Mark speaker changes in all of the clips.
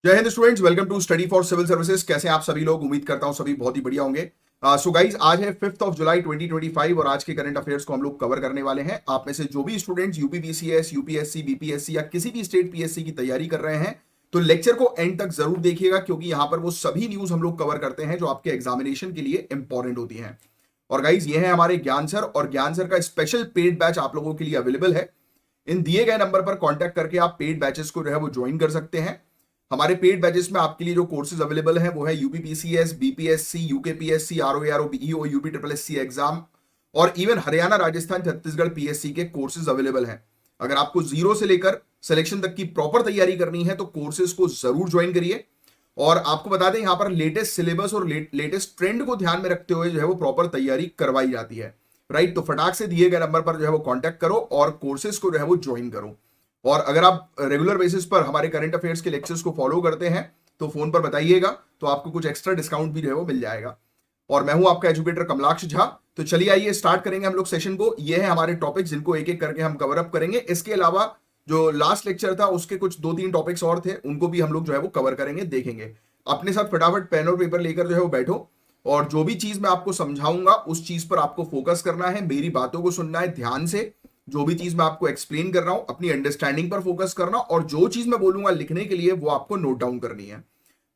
Speaker 1: जय हिंद students, welcome to study for civil services. कैसे हैं आप सभी लोग? उम्मीद करता हूं सभी बहुत ही बढ़िया होंगे। सो गाइज, आज है 5 जुलाई 2025 और आज के करंट अफेयर्स को हम लोग कवर करने वाले हैं। आप में से जो भी स्टूडेंट्स यूपीपीसीएस, यूपीएससी, बीपीएससी या किसी भी स्टेट पीएससी की तैयारी कर रहे हैं तो लेक्चर को एंड तक जरूर देखिएगा, क्योंकि यहां पर वो सभी न्यूज हम लोग कवर करते हैं जो आपके एग्जामिनेशन के लिए इंपॉर्टेंट होती हैं। और गाइज, ये है हमारे ज्ञान सर, और ज्ञान सर का स्पेशल पेड बैच आप लोगों के लिए अवेलेबल है। इन दिए गए नंबर पर कॉन्टैक्ट करके आप पेड बैचेस को जो है वो ज्वाइन कर सकते हैं। हमारे पेड बैचेस में आपके लिए जो कोर्सेज अवेलेबल हैं वो है UPPCS, BPSC, UKPSC, RO ARO, BEO, UP triple SC exam और इवन हरियाणा, राजस्थान, छत्तीसगढ़ पीएससी के कोर्सेज अवेलेबल हैं। अगर आपको जीरो से लेकर सिलेक्शन तक की प्रॉपर तैयारी करनी है तो कोर्सेज को जरूर ज्वाइन करिए। और आपको बता दें, यहाँ पर लेटेस्ट सिलेबस और लेटेस्ट ट्रेंड को ध्यान में रखते हुए जो है वो प्रॉपर तैयारी करवाई जाती है। राइट, तो फटाक से दिए गए नंबर पर जो है वो कॉन्टैक्ट करो और कोर्सेज को जो है वो ज्वाइन करो। और अगर आप रेगुलर बेसिस पर हमारे करंट अफेयर्स के लेक्चर्स को फॉलो करते हैं तो फोन पर बताइएगा, तो आपको कुछ एक्स्ट्रा डिस्काउंट भी जो है वो मिल जाएगा। और मैं हूं आपका एजुकेटर कमलाक्ष झा। तो चलिए आइए स्टार्ट करेंगे हम लोग सेशन को। ये है हमारे टॉपिक जिनको एक एक करके हम कवर अप करेंगे। इसके अलावा जो लास्ट लेक्चर था उसके कुछ 2-3 टॉपिक्स और थे, उनको भी हम लोग जो है वो कवर करेंगे, देखेंगे। अपने साथ फटाफट पेन और पेपर लेकर जो है वो बैठो, और जो भी चीज मैं आपको समझाऊंगा उस चीज पर आपको फोकस करना है, मेरी बातों को सुनना है ध्यान से। जो भी चीज मैं आपको एक्सप्लेन कर रहा हूं अपनी अंडरस्टैंडिंग पर फोकस करना, और जो चीज मैं बोलूंगा लिखने के लिए वो आपको नोट डाउन करनी है।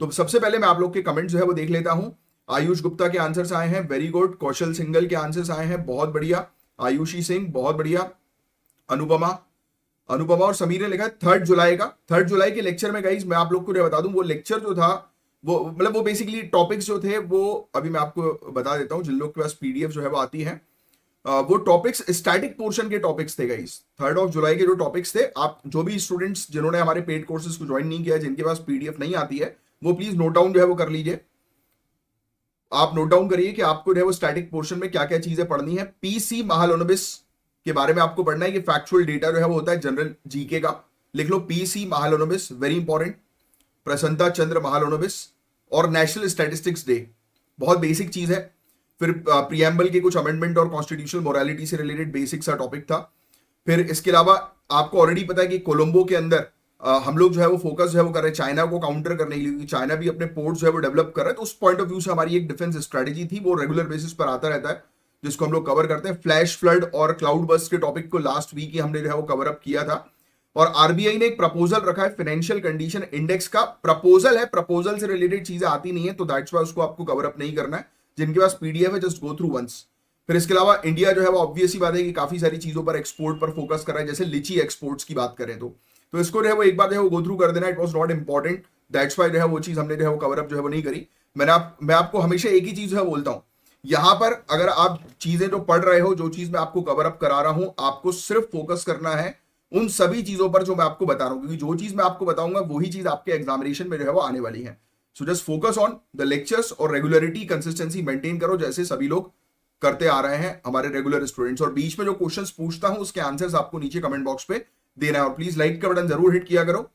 Speaker 1: तो सबसे पहले मैं आप लोग के कमेंट जो है वो देख लेता हूं। आयुष गुप्ता के आंसर्स आए हैं, वेरी गुड। कौशल सिंगल के आंसर्स आए हैं, बहुत बढ़िया। आयुषी सिंह, बहुत बढ़िया। अनुपमा अनुपमा और समीर ने लिखा है 3 जुलाई का। 3 जुलाई के लेक्चर में गाइस मैं आप लोग को बता दूं, वो लेक्चर जो था वो मतलब वो बेसिकली टॉपिक्स जो थे वो अभी मैं आपको बता देता हूं, जिन लोग के पास पीडीएफ जो है वो आती है। वो टॉपिक्स स्टैटिक पोर्शन के टॉपिक्स थे गाइस। 3 जुलाई के जो टॉपिक्स थे, आप जो भी स्टूडेंट्स जिन्होंने हमारे पेड कोर्सेज को ज्वाइन नहीं किया, जिनके पास पीडीएफ नहीं आती है, वो प्लीज नोट डाउन जो है वो कर लीजिए। आप नोट डाउन करिए कि आपको जो है वो स्टैटिक पोर्शन में क्या क्या चीजें पढ़नी है। पीसी महालनोबिस के बारे में आपको पढ़ना है कि फैक्चुअल डेटा जो है वो होता है जनरल जीके का। लिख लो पीसी महालनोबिस, वेरी इंपॉर्टेंट। प्रसन्नता चंद्र महालनोबिस और नेशनल स्टैटिस्टिक्स डे, बहुत बेसिक चीज है। फिर प्रियम्बल के कुछ अमेंडमेंट और कॉन्स्टिट्यूशनल मोरालिटी से रिलेटेड बेसिक सा टॉपिक था। फिर इसके अलावा आपको ऑलरेडी पता है कि कोलंबो के अंदर हम लोग जो है वो फोकस जो है वो कर रहे हैं चाइना को काउंटर करने के लिए, क्योंकि चाइना भी अपने पोर्ट जो है वो डेवलप कर रहा है। तो उस पॉइंट ऑफ व्यू से हमारी एक डिफेंस स्ट्रेटेजी थी, वो रेगुलर बेसिस पर आता रहता है, जिसको हम लोग कवर करते हैं। फ्लैश फ्लड और क्लाउड बस्ट के टॉपिक को लास्ट वीक ही हमने जो है वो कवर अप किया था। और आरबीआई ने एक प्रपोजल रखा है फाइनेंशियल कंडीशन इंडेक्स का। प्रपोजल है, प्रपोजल से रिलेटेड चीजें आती नहीं है, तो दैट्स वाई उसको आपको कवर अप नहीं करना है। जिनके पास पीडीएफ है जस्ट गो थ्रू वंस। फिर इसके अलावा इंडिया जो है वो ऑब्वियस ही बात है कि काफी सारी चीजों पर एक्सपोर्ट पर फोकस कर रहा है, जैसे लीची एक्सपोर्ट्स की बात करें तो इसको जो है वो एक बार जो है वो गो थ्रू कर देना। It was not important, that's why जो है वो चीज हमने जो है वो कवर अप जो है वो नहीं करी। मैं आपको हमेशा एक ही चीज जो है बोलता हूं, यहां पर अगर आप चीजें जो पढ़ रहे हो, जो चीज मैं आपको कवर अप करा रहा हूं, आपको सिर्फ फोकस करना है उन सभी चीजों पर जो मैं आपको बता रहा हूं, क्योंकि जो चीज मैं आपको बताऊंगा वही चीज आपके एग्जामिनेशन में जो है वो आने वाली है। So just focus on the lectures और रेगुलरिटी, कंसिस्टेंसी मेंटेन करो जैसे सभी लोग करते आ रहे हैं हमारे रेगुलर स्टूडेंट्स। और बीच में जो क्वेश्चंस पूछता हूं उसके आंसर्स आपको नीचे कमेंट बॉक्स पे देना है। और प्लीज लाइक का बटन जरूर हिट किया करो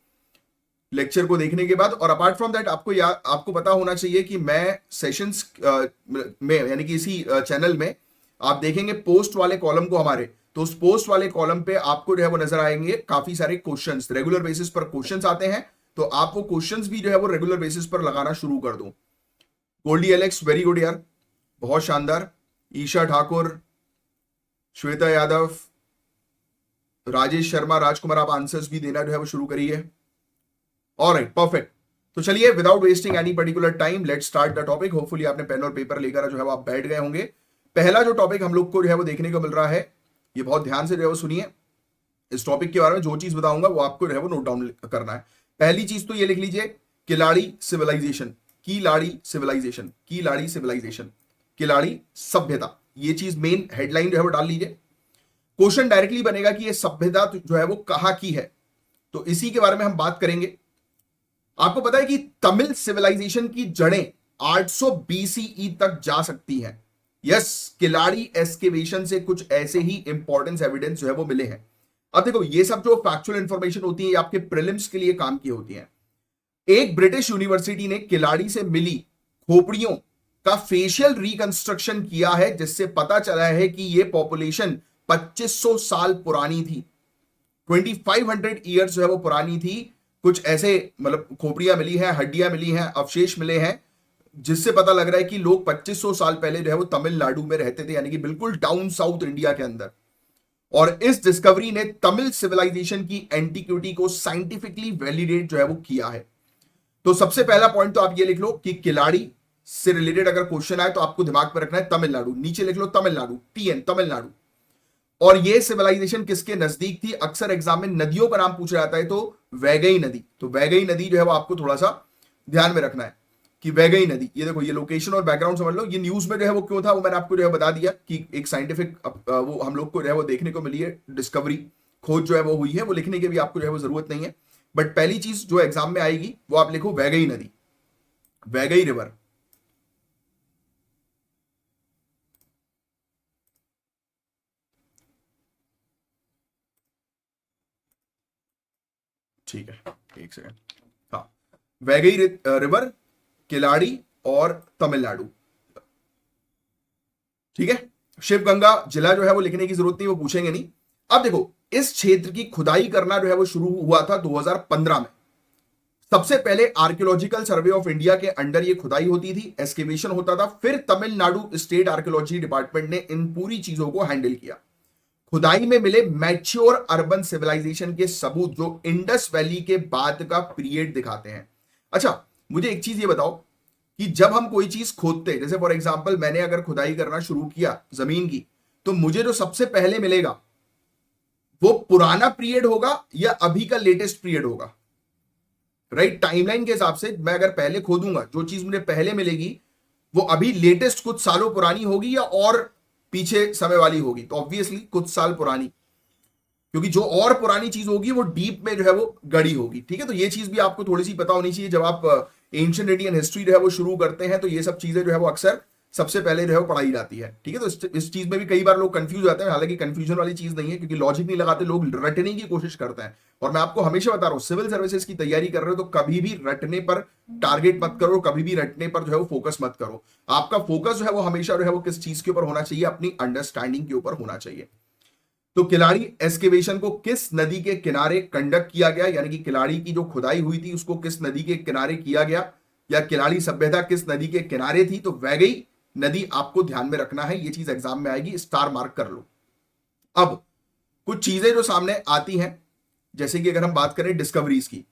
Speaker 1: लेक्चर को देखने के बाद। और अपार्ट फ्रॉम दैट आपको पता होना चाहिए कि मैं सेशंस में यानी कि इसी चैनल में आप देखेंगे पोस्ट वाले कॉलम को हमारे, तो उस पोस्ट वाले कॉलम पे आपको जो है वो नजर आएंगे काफी सारे क्वेश्चंस। रेगुलर बेसिस पर क्वेश्चंस आते हैं, तो आप वो क्वेश्चंस भी जो है वो रेगुलर बेसिस पर लगाना शुरू कर दो। गोल्डी एलेक्स, वेरी गुड यार, बहुत शानदार। ईशा ठाकुर, श्वेता यादव, राजेश शर्मा, राजकुमार, आप आंसर्स भी देना जो है वो शुरू करिए। Alright, perfect. तो चलिए without wasting any particular time let's start the topic. Hopefully आपने पेन और पेपर लेकर जो है वो आप बैठ गए होंगे। पहला जो टॉपिक हम लोग को जो है वो देखने को मिल रहा है, ये बहुत ध्यान से जो है वो सुनिए। इस टॉपिक के बारे में जो चीज बताऊंगा वो आपको जो है वो नोट डाउन करना है। पहली चीज तो ये लिख लीजिए, Keeladi civilization, Keeladi civilization, Keeladi civilization, Keeladi सभ्यता। ये चीज मेन हेडलाइन जो है वो डाल लीजिए। क्वेश्चन डायरेक्टली बनेगा कि ये सभ्यता जो है वो कहां की है, तो इसी के बारे में हम बात करेंगे। आपको पता है कि तमिल सिविलाइजेशन की जड़ें 800 बीसीई तक जा सकती हैं। यस, किलाड़ी एस्केवेशन से कुछ ऐसे ही इंपॉर्टेंस एविडेंस जो है वो मिले हैं। अब देखो, ये सब जो फैक्चुअल इंफॉर्मेशन होती है ये आपके प्रीलिम्स के लिए काम की होती है। एक ब्रिटिश यूनिवर्सिटी ने किलाड़ी से मिली खोपड़ियों का फेशियल रिकंस्ट्रक्शन किया है, जिससे पता चला है कि ये पॉपुलेशन 2500 साल पुरानी थी। 2500 ईयर्स जो है वो पुरानी थी। कुछ ऐसे मतलब खोपड़ियां मिली हैं, हड्डियां मिली हैं, अवशेष मिले हैं, जिससे पता लग रहा है कि लोग 2500 साल पहले जो है वो तमिलनाडु में रहते थे, यानी कि बिल्कुल डाउन साउथ इंडिया के अंदर। और इस डिस्कवरी ने तमिल सिविलाइजेशन की एंटिक्विटी को साइंटिफिकली वैलिडेट जो है वो किया है। तो सबसे पहला पॉइंट तो आप ये लिख लो कि खिलाड़ी से रिलेटेड अगर क्वेश्चन आए तो आपको दिमाग में रखना है तमिलनाडु, नीचे लिख लो तमिलनाडु, टीएन तमिलनाडु। और ये सिविलाइजेशन किसके नजदीक थी? अक्सर एग्जाम में नदियों का नाम पूछा जाता है, तो वैगई नदी, तो वैगई नदी जो है वो आपको थोड़ा सा ध्यान में रखना है कि वैगई नदी, ये देखो, ये लोकेशन और बैकग्राउंड समझ लो। ये न्यूज में जो है वो क्यों था वो मैंने आपको जो है बता दिया कि एक साइंटिफिक वो हम लोग को जो है वो देखने को मिली है, डिस्कवरी, खोज जो है वो हुई है, वो लिखने की भी आपको जो है वो जरूरत नहीं है। बट पहली चीज जो एग्जाम में आएगी वो आप लिखो वैगई नदी, वैगई रिवर। ठीक है, एक सेकंड। हाँ, वैगई रिवर, किलाड़ी और तमिलनाडु। ठीक है, शिव गंगा जिला जो है वो लिखने की जरूरत नहीं, वो पूछेंगे नहीं। अब देखो, इस क्षेत्र की खुदाई करना जो है वो शुरू हुआ था 2015 में। सबसे पहले आर्कियोलॉजिकल सर्वे ऑफ इंडिया के अंडर ये खुदाई होती थी, एस्केवेशन होता था, फिर तमिलनाडु स्टेट आर्कियोलॉजी डिपार्टमेंट ने इन पूरी चीजों को हैंडल किया। खुदाई में मिले मैच्योर अर्बन सिविलाइजेशन के सबूत जो इंडस वैली के बाद का पीरियड दिखाते हैं। अच्छा, मुझे एक चीज ये बताओ कि जब हम कोई चीज खोदते, जैसे फॉर एग्जांपल मैंने अगर खुदाई करना शुरू किया जमीन की, तो मुझे जो सबसे पहले मिलेगा वो पुराना पीरियड होगा या अभी का लेटेस्ट पीरियड होगा? राइट, टाइमलाइन के हिसाब से मैं अगर पहले खोदूंगा, जो चीज मुझे पहले मिलेगी वो अभी लेटेस्ट कुछ सालों पुरानी होगी या और पीछे समय वाली होगी? तो ऑब्वियसली कुछ साल पुरानी, क्योंकि जो और पुरानी चीज होगी वो डीप में जो है वो गड़ी होगी। ठीक है, तो ये चीज भी आपको थोड़ी सी पता होनी चाहिए। जब आप एंशिएंट इंडियन हिस्ट्री जो है वो शुरू करते हैं तो ये सब चीजें जो है वो अक्सर सबसे पहले जो है वो पढ़ाई जाती है। ठीक है, तो इस चीज में भी कई बार लोग कंफ्यूज होते हैं, हालांकि कंफ्यूजन वाली चीज नहीं है, क्योंकि लॉजिक नहीं लगाते, लोग रटने की कोशिश करते हैं। और मैं आपको हमेशा बता रहा हूं, सिविल सर्विसेज की तैयारी कर रहे हो तो कभी भी रटने पर टारगेट मत करो, कभी भी रटने पर जो है वो फोकस मत करो। आपका फोकस जो है वो हमेशा जो है वो किस चीज के ऊपर होना चाहिए? अपनी अंडरस्टैंडिंग के ऊपर होना चाहिए। तो किलाड़ी एस्केवेशन को किस नदी के किनारे कंडक्ट किया गया, यानी कि किलाड़ी की जो खुदाई हुई थी उसको किस नदी के किनारे किया गया, या किलाड़ी सभ्यता किस नदी के किनारे थी? तो वैगई नदी आपको ध्यान में रखना है, ये चीज एग्जाम में आएगी, स्टार मार्क कर लो। अब कुछ चीजें जो सामने आती हैं, जैसे कि अगर हम बात करें डिस्कवरीज की,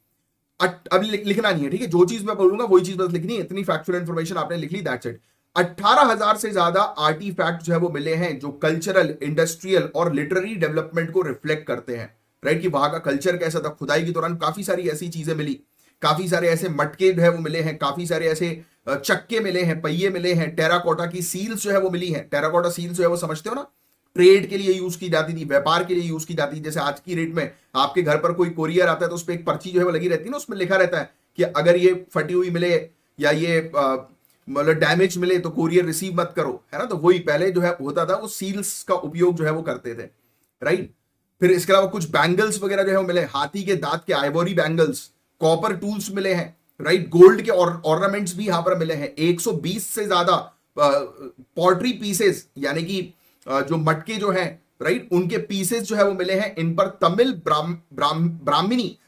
Speaker 1: अब लिखना नहीं है, ठीक है, जो चीज मैं बोलूंगा वही चीज बस लिखनी है, इतनी फैक्चुअल इंफॉर्मेशन आपने लिख ली, दैट्स इट। 18,000 से ज्यादा आर्टिफैक्ट जो है वो मिले हैं जो कल्चरल, इंडस्ट्रियल और लिटरेरी डेवलपमेंट को रिफ्लेक्ट करते हैं। राइट, कि वहां का कल्चर कैसा था। खुदाई के दौरान काफी सारी ऐसी चीजें मिली, काफी सारे ऐसे मटके जो है वो मिले हैं, काफी सारे ऐसे चक्के मिले हैं, पहिए मिले हैं, टेराकोटा की सील्स जो है वो मिली हैं। टेराकोटा सील्स जो है वो समझते हो ना, ट्रेड के लिए यूज की जाती थी, व्यापार के लिए यूज की जाती थी। जैसे आज की डेट में आपके घर पर कोई कोरियर आता है तो उस पर एक पर्ची जो है वो लगी रहती है ना, उसमें लिखा रहता है कि अगर ये फटी हुई मिले या ये मतलब डैमेज मिले तो कोरियर रिसीव मत करो, है ना। तो वही पहले जो है होता था, वो सील्स का उपयोग जो है वो करते थे। राइट, फिर इसके अलावा कुछ बैंगल्स वगैरह जो है वो मिले, हाथी के दांत के आइवरी बैंगल्स, कॉपर टूल्स मिले हैं। राइट, गोल्ड के ऑर्नामेंट्स भी यहां पर मिले हैं। 120 से ज्यादा पॉटरी पीसेस, यानी कि जो मटके जो हैं, राइट, उनके पीसेस जो है वो मिले हैं। इन पर तमिल ब्राह्मी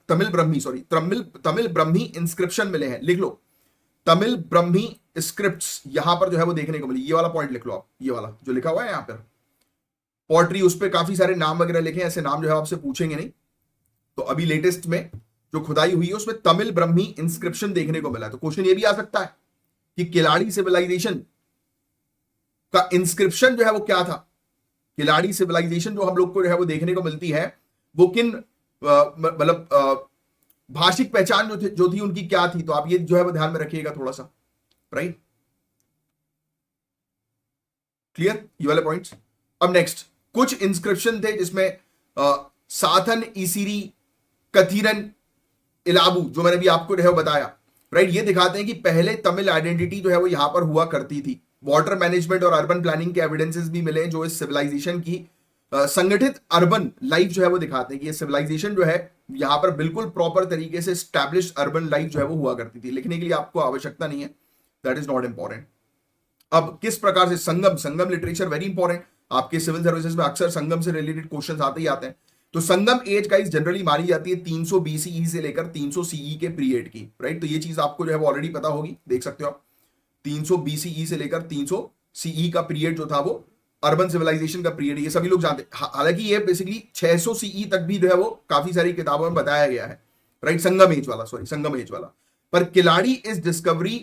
Speaker 1: तमिल ब्रह्मी इंस्क्रिप्शन मिले हैं। लिख लो, तमिल ब्रह्मी स्क्रिप्ट्स यहां पर जो है वो देखने को मिली। ये वाला पॉइंट लिख लो आप, ये वाला जो लिखा हुआ है यहां पर पॉटरी, उस पर काफी सारे नाम वगैरह लिखे हैं, ऐसे नाम जो है आपसे पूछेंगे नहीं। तो अभी लेटेस्ट में जो खुदाई हुई है उसमें तमिल ब्रह्मी इंस्क्रिप्शन देखने को मिला है। तो क्वेश्चन ये भी आ सकता है कि किलाड़ी सिविलाइजेशन का इंस्क्रिप्शन जो है वो क्या था। किलाड़ी सिविलाइजेशन जो हम लोग को जो है वो देखने को मिलती है, वो किन मतलब भाषिक पहचान जो थी उनकी क्या थी। तो आप ये जो है वो ध्यान में रखिएगा थोड़ा सा। राइट, क्लियर ये वाले पॉइंट्स। अब नेक्स्ट कुछ इंस्क्रिप्शन थे जिसमें साथन, इसिरी, कथीरन, इलाबू, जो मैंने भी आपको जो है बताया। राइट, ये दिखाते हैं कि पहले तमिल आइडेंटिटी जो है वो यहां पर हुआ करती थी। वाटर मैनेजमेंट और अर्बन प्लानिंग के एविडेंसेस भी मिले हैं जो इस सिविलाइजेशन की संगठित अर्बन लाइफ जो है वो दिखाते हैं कि ये सिविलाइजेशन जो है यहां पर बिल्कुल प्रॉपर तरीके से स्टैब्लिश अर्बन लाइफ जो है वो हुआ करती थी। लिखने के लिए आपको आवश्यकता नहीं है, दैट इज नॉट इंपॉर्टेंट। अब किस प्रकार से संगम लिटरेचर वेरी इंपॉर्टेंट, आपके सिविल सर्विसेज में अक्सर संगम से रिलेटेड क्वेश्चंस आते ही आते हैं। तो संगम एज गाइस जनरली मानी जाती है 300 बीसीई से लेकर 300 सीई के पीरियड की, राइट। तो ये चीज आपको जो है वो ऑलरेडी पता होगी, देख सकते हो आप। 300 बीसीई से लेकर 300 सीई का पीरियड जो था वो अर्बन सिविलाइजेशन का पीरियड, ये सभी लोग जानते हैं। हालांकि ये बेसिकली 600 सीई तक भी जो है वो काफी सारी किताबों में बताया गया है, राइट। संगम एज वाला, सॉरी संगम एज वाला। पर किलाड़ी इस डिस्कवरी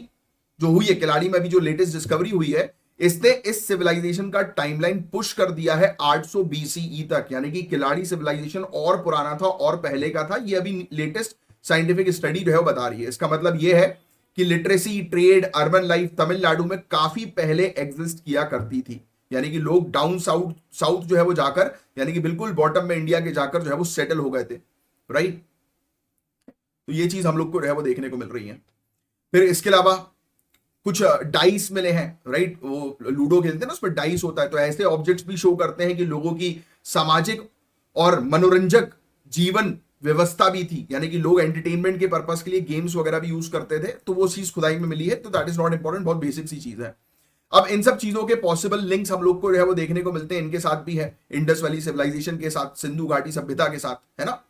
Speaker 1: जो हुई है, किलाड़ी में अभी जो लेटेस्ट डिस्कवरी हुई है, इसने इस सिविलाइजेशन का टाइमलाइन पुश कर दिया है 800 बीसीई तक। यानी कि किलाड़ी सिविलाइजेशन और पुराना था और पहले का था, ये अभी लेटेस्ट साइंटिफिक स्टडी जो है वो बता रही है। इसका मतलब ये है कि literacy, trade, urban life Tamil Nadu में काफी पहले एग्जिस्ट किया करती थी। यानी कि लोग डाउन साउथ जो है वो जाकर, यानी कि बिल्कुल बॉटम में इंडिया के जाकर जो है वो सेटल हो गए थे, राइट। तो ये चीज हम लोग को जो है वो देखने को मिल रही है। फिर इसके अलावा कुछ डाइस मिले हैं, राइट। वो लूडो खेलते हैं ना, उसमें डाइस होता है। तो ऐसे ऑब्जेक्ट्स भी शो करते हैं कि लोगों की सामाजिक और मनोरंजक जीवन व्यवस्था भी थी, यानी कि लोग एंटरटेनमेंट के पर्पस के लिए गेम्स वगैरह भी यूज करते थे। तो वो चीज खुदाई में मिली है, तो दैट इज नॉट इंपॉर्टेंट, बहुत बेसिक सी चीज है। अब इन सब चीजों के पॉसिबल लिंक्स हम लोग को जो है वो देखने को मिलते हैं, इनके साथ भी है, इंडस वैली सिविलाइजेशन के साथ, सिंधु घाटी सभ्यता के साथ, है ना।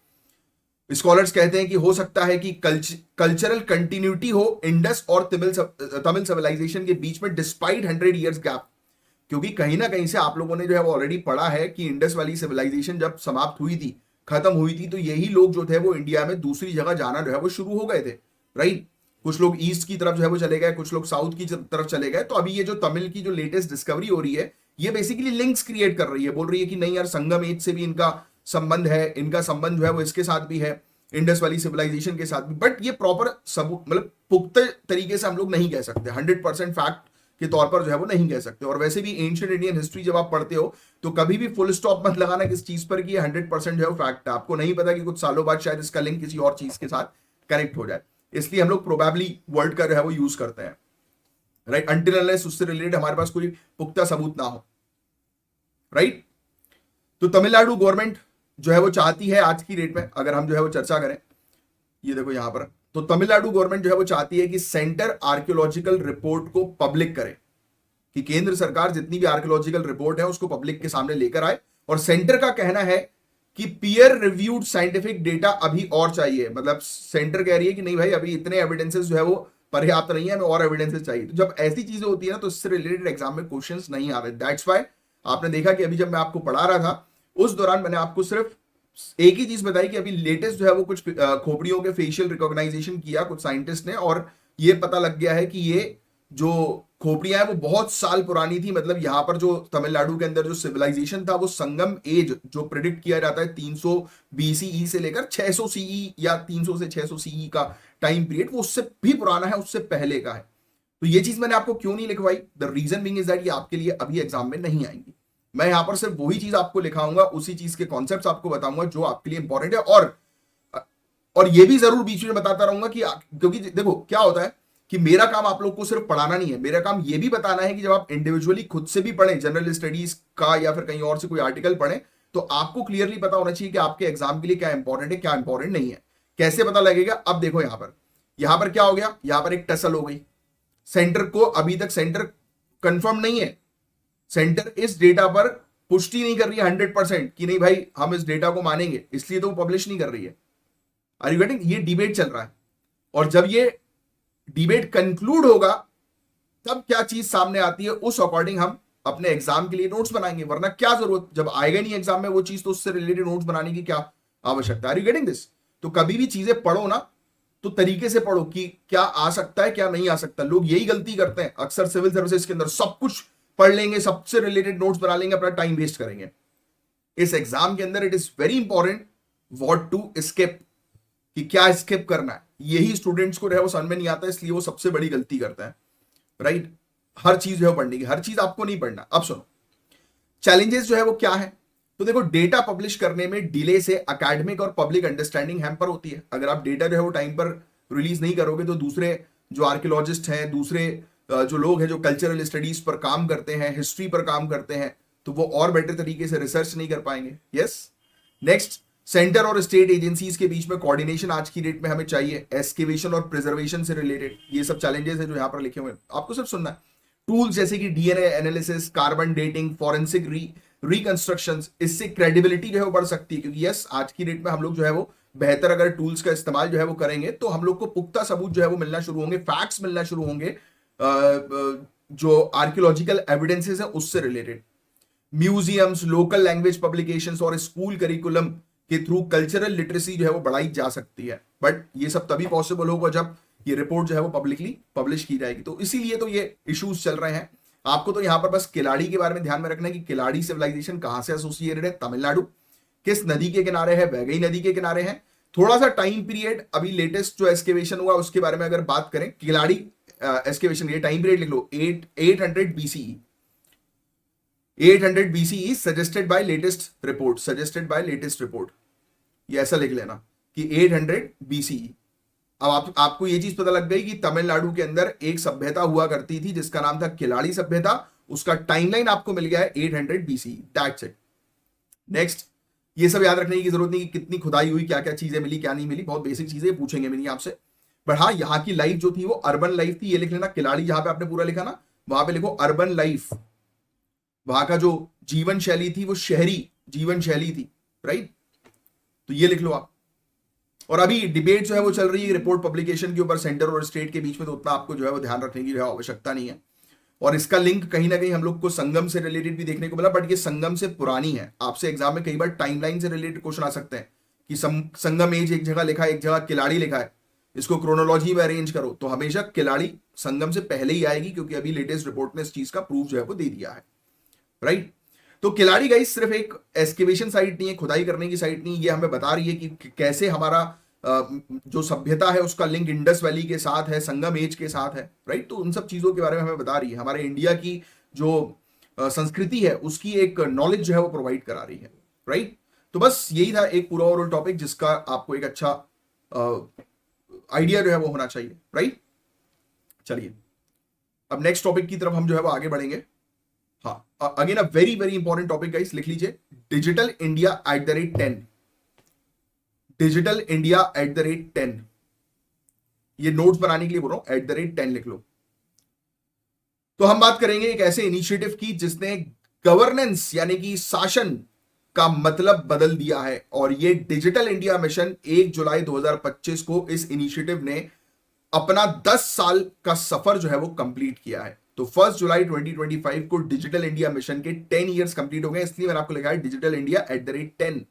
Speaker 1: स्कॉलर्स कहते हैं कि हो सकता है कि कल्चरल कंटिन्यूटी हो इंडस और तमिल सिविलाइजेशन के बीच में डिस्पाइट 100 इयर्स गैप। क्योंकि कहीं ना कहीं से आप लोगों ने जो है वो ऑलरेडी पढ़ा है कि इंडस वाली सिविलाइजेशन जब समाप्त हुई थी, खत्म हुई थी, तो यही लोग जो थे वो इंडिया में दूसरी जगह जाना जो है वो शुरू हो गए थे, राइट। कुछ लोग ईस्ट की तरफ जो है वो चले गए, कुछ लोग साउथ की तरफ चले गए। तो अभी ये जो तमिल की जो लेटेस्ट डिस्कवरी हो रही है, ये बेसिकली लिंक्स क्रिएट कर रही है, बोल रही है कि नहीं यार, संगम एज से भी इनका संबंध है, इनका संबंध जो है वो इसके साथ भी है, इंडस वाली सिविलाइजेशन के साथ भी। बट ये प्रॉपर सबूत, मतलब पुख्ते तरीके से हम लोग नहीं कह सकते, 100% फैक्ट के तौर पर जो है वो नहीं कह सकते। और वैसे भी एंशिएंट इंडियन हिस्ट्री जब आप पढ़ते हो तो कभी भी फुल स्टॉप मत लगाना किस चीज पर कि ये 100% जो है वो फैक्ट है। आपको नहीं पता कि कुछ सालों बाद शायद इसका लिंक किसी और चीज के साथ कनेक्ट हो जाए, इसलिए हम लोग प्रोबेबली वर्ड का जो है वो यूज करते हैं, राइट, अनटिल अनलेस उससे रिलेटेड हमारे पास कोई पुख्ता सबूत ना हो, राइट। तो तमिलनाडु गवर्नमेंट जो है वो चाहती है आज की डेट में, अगर हम जो है वो चर्चा करें, ये देखो यहां पर, तो तमिलनाडु गवर्नमेंट जो है वो चाहती है कि सेंटर आर्कियोलॉजिकल रिपोर्ट को पब्लिक करे, कि केंद्र सरकार जितनी भी आर्कियोलॉजिकल रिपोर्ट है उसको पब्लिक के सामने लेकर आए। और सेंटर का कहना है कि पीयर रिव्यूड साइंटिफिक डेटा अभी और चाहिए। मतलब सेंटर कह रही है कि नहीं भाई, अभी इतने एविडेंसेस जो है वो पर्याप्त नहीं है, हमें और एविडेंसेस चाहिए। तो जब ऐसी चीजें होती है ना, तो इससे रिलेटेड एग्जाम में क्वेश्चंस नहीं आ रहे। दैट्स व्हाई आपने देखा कि अभी जब मैं आपको पढ़ा रहा था उस दौरान मैंने आपको सिर्फ एक ही चीज बताई कि अभी लेटेस्ट जो है वो कुछ खोपड़ियों के फेशियल रिकॉग्नाइजेशन किया कुछ साइंटिस्ट ने, और ये पता लग गया है कि ये जो खोपड़ियां हैं वो बहुत साल पुरानी थी। मतलब यहां पर जो तमिलनाडु के अंदर जो सिविलाइजेशन था वो संगम एज जो प्रिडिक्ट किया जाता है 300 बीसीई से लेकर 600 सीई या 300 से 600 सीई का टाइम पीरियड, वो उससे भी पुराना है, उससे पहले का है। तो ये चीज मैंने आपको क्यों नहीं लिखवाई, the reason being is that ये आपके लिए अभी एग्जाम में नहीं आएंगी। मैं यहां पर सिर्फ वही चीज आपको लिखाऊंगा, उसी चीज के कॉन्सेप्ट्स आपको बताऊंगा जो आपके लिए इंपॉर्टेंट है। और ये भी जरूर बीच में बताता रहूंगा कि क्योंकि देखो क्या होता है कि मेरा काम आप लोग को सिर्फ पढ़ाना नहीं है, मेरा काम ये भी बताना है कि जब आप इंडिविजुअली खुद से भी पढ़ें, जनरल स्टडीज का या फिर कहीं और से कोई आर्टिकल पढ़ें, तो आपको क्लियरली पता होना चाहिए कि आपके एग्जाम के लिए क्या इंपॉर्टेंट है, क्या इंपॉर्टेंट नहीं है। कैसे पता लगेगा, अब देखो यहां पर क्या हो गया, यहां पर एक टसल हो गई। सेंटर को अभी तक सेंटर कंफर्म नहीं है, सेंटर इस डेटा पर पुष्टि नहीं कर रही है 100% कि नहीं भाई हम इस डेटा को मानेंगे, इसलिए तो वो पब्लिश नहीं कर रही है। Are you getting? ये डिबेट चल रहा है, और जब ये डिबेट कंक्लूड होगा तब क्या चीज सामने आती है, उस अकॉर्डिंग हम अपने एग्जाम के लिए नोट्स बनाएंगे। वरना क्या जरूरत, जब आएगा नहीं एग्जाम में वो चीज, तो उससे रिलेटेड नोट्स बनाने की क्या आवश्यकता। Are you getting this? तो कभी भी चीजें पढ़ो ना तो तरीके से पढ़ो कि क्या आ सकता है क्या नहीं आ सकता। लोग यही गलती करते हैं अक्सर सिविल सर्विसेज के अंदर, सब कुछ पढ़ लेंगे, सबसे रिलेटेड नोट्स बना लेंगे, अपना टाइम वेस्ट करेंगे। इस एग्जाम के अंदर it is very important what to skip, कि क्या स्किप करना है। यही स्टूडेंट्स को जो है वो समझ में नहीं आता, इसलिए वो सबसे बड़ी गलती करता है, राइट। हर चीज जो है पढ़ने की, हर चीज आपको नहीं पढ़ना। अब सुनो चैलेंजेस जो है वो क्या है। तो देखो डेटा पब्लिश करने में डिले से एकेडमिक और पब्लिक अंडरस्टैंडिंग हैम्पर होती है। अगर आप डेटा जो है वो टाइम पर रिलीज नहीं करोगे तो दूसरे जो आर्कियोलॉजिस्ट हैं, दूसरे जो लोग हैं जो कल्चरल स्टडीज पर काम करते हैं, हिस्ट्री पर काम करते हैं, तो वो और बेटर तरीके से रिसर्च नहीं कर पाएंगे। यस। नेक्स्ट, सेंटर और स्टेट एजेंसीज के बीच में कोऑर्डिनेशन आज की डेट में हमें चाहिए, एस्केवेशन और प्रिजर्वेशन से रिलेटेड। ये सब चैलेंजेस है जो यहां पर लिखे हुए हैं, आपको सिर्फ सुनना है। टूल्स जैसे कि DNA analysis, carbon dating, forensic reconstruction, इससे क्रेडिबिलिटी जो है वो बढ़ सकती है, क्योंकि यस आज की डेट में हम लोग जो है वो बेहतर अगर टूल्स का इस्तेमाल जो है वो करेंगे तो हम लोग को पुख्ता सबूत जो है वो मिलना शुरू होंगे, फैक्ट्स मिलना शुरू होंगे जो आर्कियोलॉजिकल एविडेंसेस है उससे related. Museums, local language publications और स्कूल करिकुलम के थ्रू कल्चरल लिटरेसी जो है वो बढ़ाई जा सकती है। बट ये सब तभी पॉसिबल होगा जब ये रिपोर्ट जो है वो पब्लिकली पब्लिश की जाएगी। तो इसीलिए तो ये इश्यूज चल रहे हैं। आपको तो यहां पर बस किलाड़ी के बारे में ध्यान में रखना है कि किलाड़ी सिविलाइजेशन कहां से एसोसिएटेड है, तमिलनाडु, किस नदी के किनारे है, वैगई नदी के किनारे है। थोड़ा सा टाइम पीरियड अभी लेटेस्ट जो एक्सकेवेशन हुआ उसके बारे में अगर बात करें, किलाड़ी एक्सकेवेशन ये टाइम पीरियड लिख लो 800 BCE, 800 BCE suggested by latest report, ये ऐसा लिख लेना कि 800 BCE। अब आपको ये चीज पता लग गई कि तमिलनाडु के अंदर एक सभ्यता हुआ करती थी जिसका नाम था किलाड़ी सभ्यता, उसका टाइमलाइन आपको मिल गया है 800 BCE, दैट्स इट। नेक्स्ट, ये सब याद रखने की जरूरत नहीं कि कितनी खुदाई हुई, क्या क्या चीजें मिली क्या नहीं मिली, बहुत बेसिक चीजें पूछेंगे मेरी आपसे। बट हाँ, यहाँ की लाइफ जो थी वो अर्बन लाइफ थी, ये लिख लेना। किलाड़ी जहां पे आपने पूरा लिखा ना, वहां पे लिखो अर्बन लाइफ, वहां का जो जीवन शैली थी वो शहरी जीवन शैली थी, राइट। तो ये लिख लो आप। और अभी डिबेट जो है वो चल रही है रिपोर्ट पब्लिकेशन के ऊपर सेंटर और स्टेट के बीच में, तो उतना आपको जो है वो ध्यान रखने की जो है आवश्यकता नहीं है। और इसका लिंक कहीं ना कहीं हम लोग को संगम से रिलेटेड भी देखने को मिला, बट ये संगम से पुरानी है। आपसे एग्जाम में कई बार टाइमलाइन से रिलेटेड क्वेश्चन आ सकते हैं कि संगम एज एक जगह लिखा है, एक जगह किलाड़ी लिखा है, इसको क्रोनोलॉजी में अरेंज करो, तो हमेशा किलाड़ी संगम से पहले ही आएगी, क्योंकि अभी लेटेस्ट रिपोर्ट ने इस चीज का प्रूफ जो है वो दे दिया है, राइट। तो किलाड़ी गाइस सिर्फ एक एक्सकेवेशन साइट नहीं है, खुदाई करने की साइट नहीं, ये हमें बता रही है कि कैसे हमारा जो सभ्यता है उसका लिंक इंडस वैली के साथ है, संगम एज के साथ है, राइट। तो उन सब चीजों के बारे में हमें बता रही है, हमारे इंडिया की जो संस्कृति है उसकी एक नॉलेज जो है वो प्रोवाइड करा रही है, राइट। तो बस यही था एक पूरा ओवरऑल टॉपिक जिसका आपको एक अच्छा आइडिया जो है वो होना चाहिए, राइट। चलिए अब नेक्स्ट टॉपिक की तरफ हम जो है वो आगे बढ़ेंगे। हाँ, again a very very important topic guys, लिख लीजिए डिजिटल इंडिया @10, डिजिटल इंडिया @10। ये नोट्स बनाने के लिए बोल रहा हूं, @10 लिख लो। तो हम बात करेंगे एक ऐसे इनिशिएटिव की जिसने गवर्नेंस यानी कि शासन का मतलब बदल दिया है, और ये डिजिटल इंडिया मिशन 1 जुलाई 2025 को इस इनिशिएटिव ने अपना 10 साल का सफर जो है वो कंप्लीट किया है। तो 1 जुलाई 2025 को डिजिटल इंडिया मिशन के 10 इयर्स कंप्लीट हो गए, इसलिए मैंने आपको लिखा है डिजिटल इंडिया @10,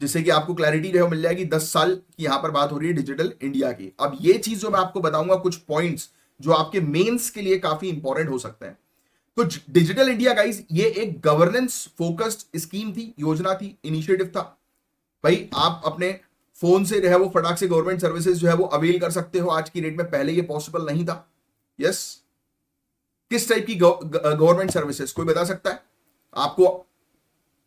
Speaker 1: जिससे कि आपको क्लैरिटी जो है मिल जाएगी। 10 साल की यहां पर बात हो रही है डिजिटल इंडिया की। अब ये चीज जो मैं आपको बताऊंगा, कुछ पॉइंट्स जो आपके मेंस के लिए काफी इंपॉर्टेंट हो सकते हैं। तो डिजिटल इंडिया गाइस ये एक गवर्नेंस फोकस्ड स्कीम थी, योजना थी, इनिशिएटिव था। भाई आप अपने फोन से जो है वो फटाक से गवर्नमेंट सर्विसेज जो है वो अवेल कर सकते हो आज की डेट में, पहले ये पॉसिबल नहीं था। यस, किस टाइप की गवर्नमेंट सर्विसेज कोई बता सकता है? आपको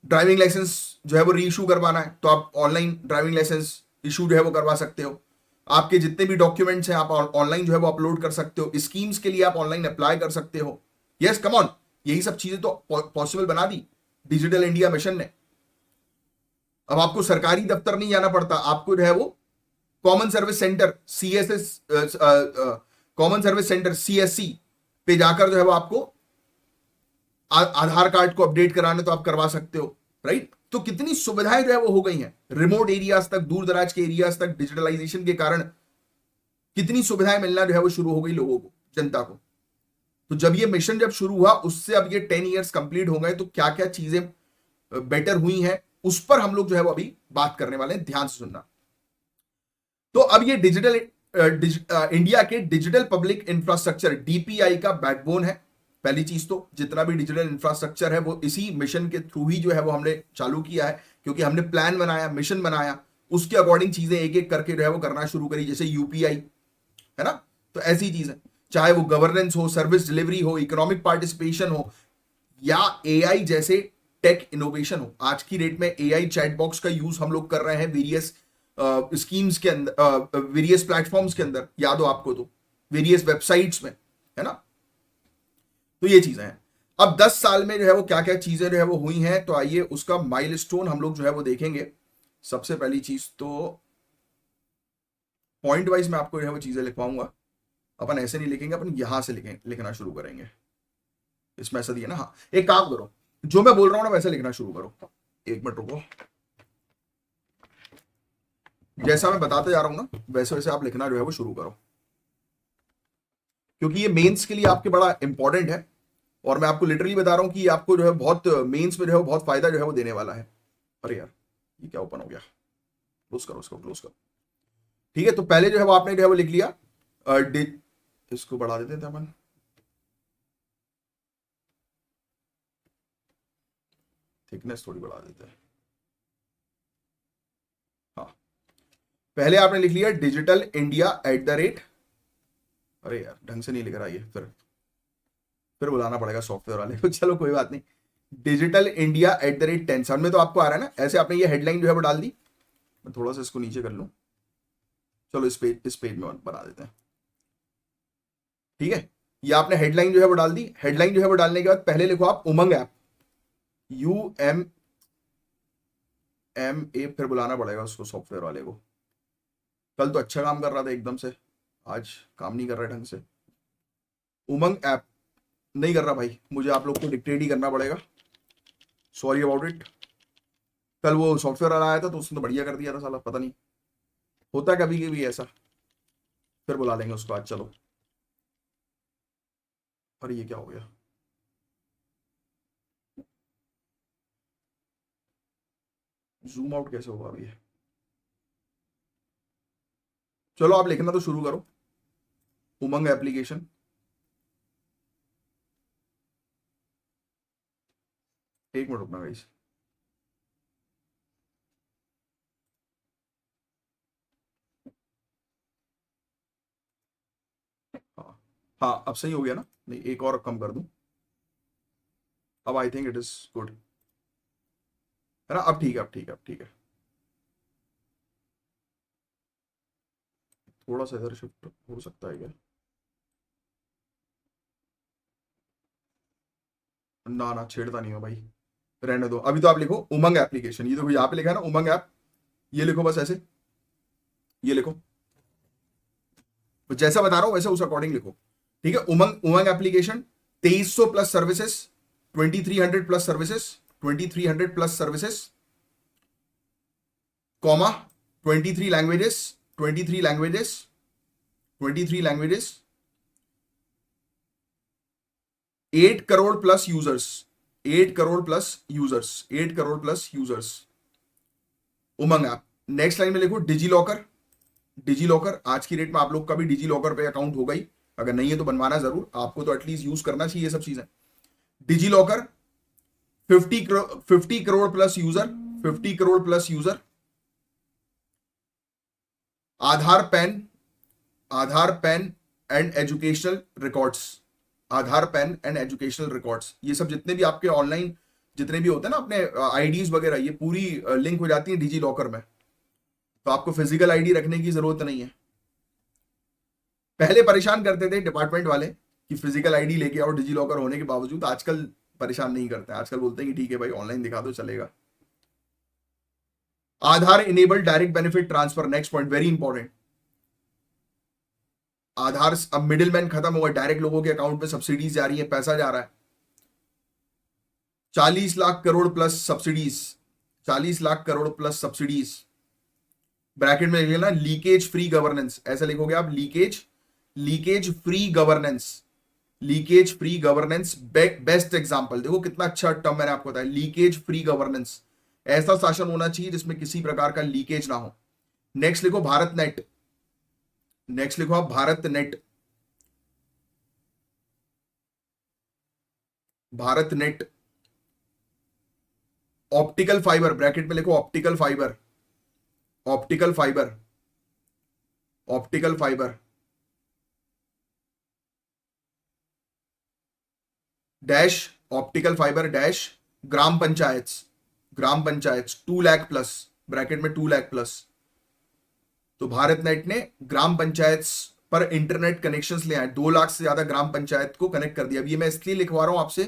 Speaker 1: ड्राइविंग लाइसेंस जो है वो री इशू करवाना है तो आप ऑनलाइन ड्राइविंग लाइसेंस इशू जो है वो करवा सकते हो। आपके जितने भी डॉक्यूमेंट्स हैं आप ऑनलाइन जो है वो अपलोड कर सकते हो। स्कीम्स के लिए आप ऑनलाइन अप्लाई कर सकते हो। यस, कम ऑन, यही सब चीजें तो पॉसिबल बना दी डिजिटल इंडिया मिशन ने। अब आपको सरकारी दफ्तर नहीं जाना पड़ता, आपको जो है वो common service centre common service centre CSC पे जाकर जो है वो आपको आधार कार्ड को अपडेट कराने तो आप करवा सकते हो, राइट। तो कितनी सुविधाएं जो है वो हो गई हैं, रिमोट एरियाज तक, दूर दराज के एरियाज तक डिजिटलाइजेशन के कारण कितनी सुविधाएं मिलना जो है वो शुरू हो गई लोगों को, जनता को। तो जब ये मिशन जब शुरू हुआ उससे अब ये 10 इयर्स कंप्लीट हो गए, तो क्या क्या चीजें बेटर हुई हैं उस पर हम लोग जो है वो अभी बात करने वाले हैं, ध्यान से सुनना। तो अब ये डिजिटल इंडिया के डिजिटल पब्लिक इंफ्रास्ट्रक्चर DPI का बैकबोन है। पहली चीज तो जितना भी डिजिटल इंफ्रास्ट्रक्चर है वो इसी मिशन के थ्रू ही जो है वो हमने चालू किया है, क्योंकि हमने प्लान बनाया, मिशन बनाया, उसके अकॉर्डिंग चीजें एक एक करके जो है वो करना शुरू करी। जैसे UPI है ना, तो ऐसी चीज है, चाहे वो गवर्नेंस हो, सर्विस डिलीवरी हो, इकोनॉमिक पार्टिसिपेशन हो, या AI जैसे टेक इनोवेशन हो। आज की डेट में AI चैटबॉक्स का यूज हम लोग कर रहे हैं वेरियस स्कीम्स के अंदर, वेरियस प्लेटफॉर्म्स के अंदर, याद हो आपको तो, वेरियस वेबसाइट्स में, है ना। तो ये चीजें हैं। अब 10 साल में जो है वो क्या क्या चीजें जो है वो हुई हैं, तो आइए उसका माइलस्टोन हम लोग जो है वो देखेंगे। सबसे पहली चीज तो पॉइंट वाइज मैं आपको जो है वो चीजें लिखवाऊंगा, अपन ऐसे नहीं लिखेंगे, अपन यहां से लिखना शुरू करेंगे। इसमें ऐसा दिया ना, हाँ, एक काम करो, जो मैं बोल रहा हूं ना वैसे लिखना शुरू करो। एक मिनट रुको, जैसा मैं बताते जा रहा हूं ना वैसे वैसे आप लिखना जो है वो शुरू करो, क्योंकि ये मेंस के लिए आपके बड़ा इंपॉर्टेंट है। और मैं आपको लिटरली बता रहा हूं कि ये आपको जो है बहुत मेंस में जो है वो बहुत फायदा जो है वो देने वाला है। अरे यार ये क्या ओपन हो गया, क्लोज करो इसको, क्लोज करो। ठीक है, तो पहले जो है वो आपने जो है वो लिख लिया इसको बढ़ा देते थे अपन, थिकनेस थोड़ी बढ़ा देते हैं। हाँ, पहले आपने लिख लिया digital-india@, अरे यार ढंग से नहीं लिख रहा ये, फिर बुलाना पड़ेगा सॉफ्टवेयर वाले को। चलो कोई बात नहीं, digital-india@10 समझ में तो आपको आ रहा है ना। ऐसे आपने ये हेडलाइन जो है वो डाल दी। मैं थोड़ा सा इसको नीचे कर लूं, चलो इस पेज में बना देते हैं। ठीक है, ये आपने हेडलाइन जो है वो डाल दी। हेडलाइन जो है वो डालने के बाद पहले लिखो आप उमंग ऐप, UMMA, फिर बुलाना पड़ेगा उसको सॉफ्टवेयर वाले को। कल तो अच्छा काम कर रहा था एकदम से, आज काम नहीं कर रहा ढंग से। उमंग ऐप नहीं कर रहा भाई, मुझे आप लोग को डिक्टेट ही करना पड़ेगा, सॉरी अबाउट इट। कल वो सॉफ्टवेयर वाला आया था तो उसने तो बढ़िया कर दिया था साला, पता नहीं होता है कभी कभी ऐसा। फिर बुला लेंगे उसको आज, चलो। अरे ये क्या हो गया, जूम आउट कैसे होगा अभी ये? चलो आप लिखना तो शुरू करो, उमंग एप्लीकेशन। एक मिनट रुकना गाइस। हाँ हाँ, अब सही हो गया ना? नहीं एक और कम कर दूं, अब I think it is good, है ना? अब ठीक है, अब ठीक है, अब ठीक है। थोड़ा सा इधर शिफ्ट हो सकता है क्या? ना ना, छेड़ता नहीं हो भाई, रहने दो। अभी तो आप लिखो उमंग एप्लीकेशन, ये देखो यहाँ पे लिखा है ना उमंग ऐप, ये लिखो बस ऐसे, ये लिखो जैसा बता रहा हूं वैसे उस अकॉर्डिंग लिखो। ठीक है, Umang Umang application, 2300 plus services, 2300 plus services, 2300 plus services, comma, 23 languages, 23 languages, 23 languages, 8 crore plus users, 8 crore plus users, 8 crore plus users, Umang app. Next line में लिखो डिजी लॉकर, डिजी लॉकर, आज की डेट में आप लोग का भी डिजी लॉकर पे अकाउंट होगा ही, अगर नहीं है तो बनवाना जरूर, आपको तो एटलीस्ट यूज करना चाहिए ये सब चीजें। DigiLocker, 50 crore plus user, 50 crore plus user. Aadhaar PAN, Aadhaar PAN and educational records, Aadhaar PAN and educational records, ये सब जितने भी आपके ऑनलाइन जितने भी होते हैं ना अपने आईडीज वगैरह, ये पूरी लिंक हो जाती है डिजी लॉकर में, तो आपको फिजिकल आईडी रखने की जरूरत नहीं है। पहले परेशान करते थे डिपार्टमेंट वाले कि फिजिकल आईडी लेके आओ डिजी लॉकर होने के बावजूद, आजकल परेशान नहीं करते हैं, आजकल बोलते हैं कि ठीक है भाई ऑनलाइन दिखा दो चलेगा। Aadhaar enable direct benefit transfer, next point very important. Aadhaar, अब मिडिल मैन खत्म हुआ, डायरेक्ट लोगों के अकाउंट में सब्सिडीज जा रही है, पैसा जा रहा है। 40 lakh crore plus subsidies, 40 lakh crore plus subsidies. Bracket में लिखना लीकेज फ्री गवर्नेंस, ऐसा लिखोगे आप, leakage, leakage free governance, leakage free governance. Best example देखो कितना अच्छा टर्म मैंने आपको बताया, लीकेज फ्री गवर्नेंस। ऐसा शासन होना चाहिए जिसमें किसी प्रकार का लीकेज ना हो। नेक्स्ट लिखो भारत नेट, नेक्स्ट लिखो आप BharatNet, BharatNet. Optical fibre, bracket में लिखो optical fibre, optical fibre, optical fibre. Dash, optical fibre dash, gram panchayat, gram panchayat 2 lakh plus, bracket में 2 लाख प्लस। तो भारत नेट ने ग्राम पंचायत पर इंटरनेट कनेक्शंस ले आए, 2 लाख से ज्यादा ग्राम पंचायत को कनेक्ट कर दिया। अब ये मैं इसलिए लिखवा रहा हूं आपसे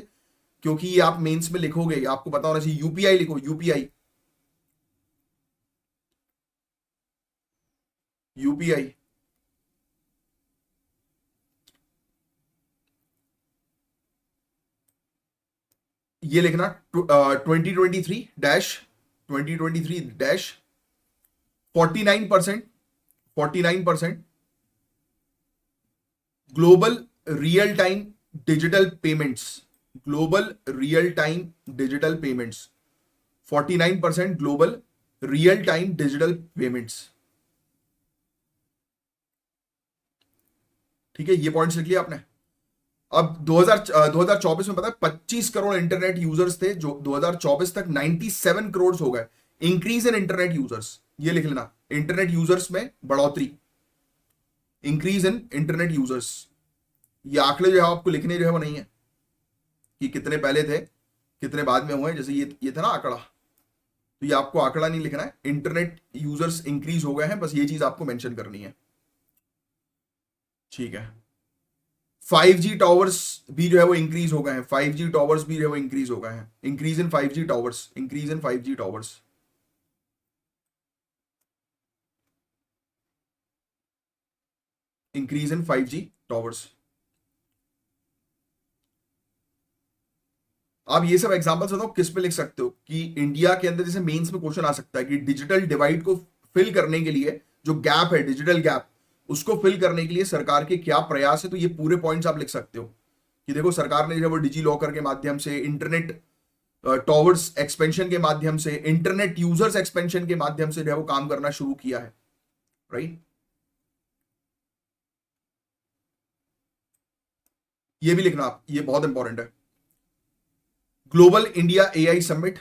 Speaker 1: क्योंकि ये आप मेंस में लिखोगे, आपको पता होना चाहिए। यूपीआई लिखो, यूपीआई, यूपीआई। ये लिखना 2023-49% 49% global real time digital payments, global real time digital payments, 49% global real time digital payments. ठीक है, ये पॉइंट्स लिख लिया आपने। अब 2024 में पता है 25 करोड़ इंटरनेट यूजर्स थे, जो 2024 तक 97 करोड़ हो गए। इंक्रीज इन इंटरनेट यूजर्स, ये लिख लेना, इंटरनेट यूजर्स में बढ़ोतरी, इंक्रीज इन इंटरनेट यूजर्स। ये आंकड़े जो है आपको लिखने जो है वो नहीं है कि कितने पहले थे कितने बाद में हुए, जैसे ये था ना आंकड़ा, तो ये आपको आंकड़ा नहीं लिखना है, इंटरनेट यूजर्स इंक्रीज हो गए हैं, बस ये चीज आपको मेंशन करनी है। ठीक है, 5G टावर्स भी जो है वो इंक्रीज हो गए हैं, 5G टावर्स भी जो है वो इंक्रीज हो गए हैं, increase in 5G towers, increase in 5G towers. Increase in 5G towers. आप ये सब एग्जांपल्स बताओ किस पे लिख सकते हो कि इंडिया के अंदर जैसे मेंस में क्वेश्चन आ सकता है कि डिजिटल डिवाइड को फिल करने के लिए जो गैप है, डिजिटल गैप, उसको फिल करने के लिए सरकार के क्या प्रयास है, तो ये पूरे पॉइंट्स आप लिख सकते हो कि देखो सरकार ने जो है वो डिजी लॉकर के माध्यम से, इंटरनेट टॉवर्स एक्सपेंशन के माध्यम से, इंटरनेट यूजर्स एक्सपेंशन के माध्यम से जो है वो काम करना शुरू किया है। राइट, ये भी लिखना आप, ये बहुत इंपॉर्टेंट है। Global India AI summit,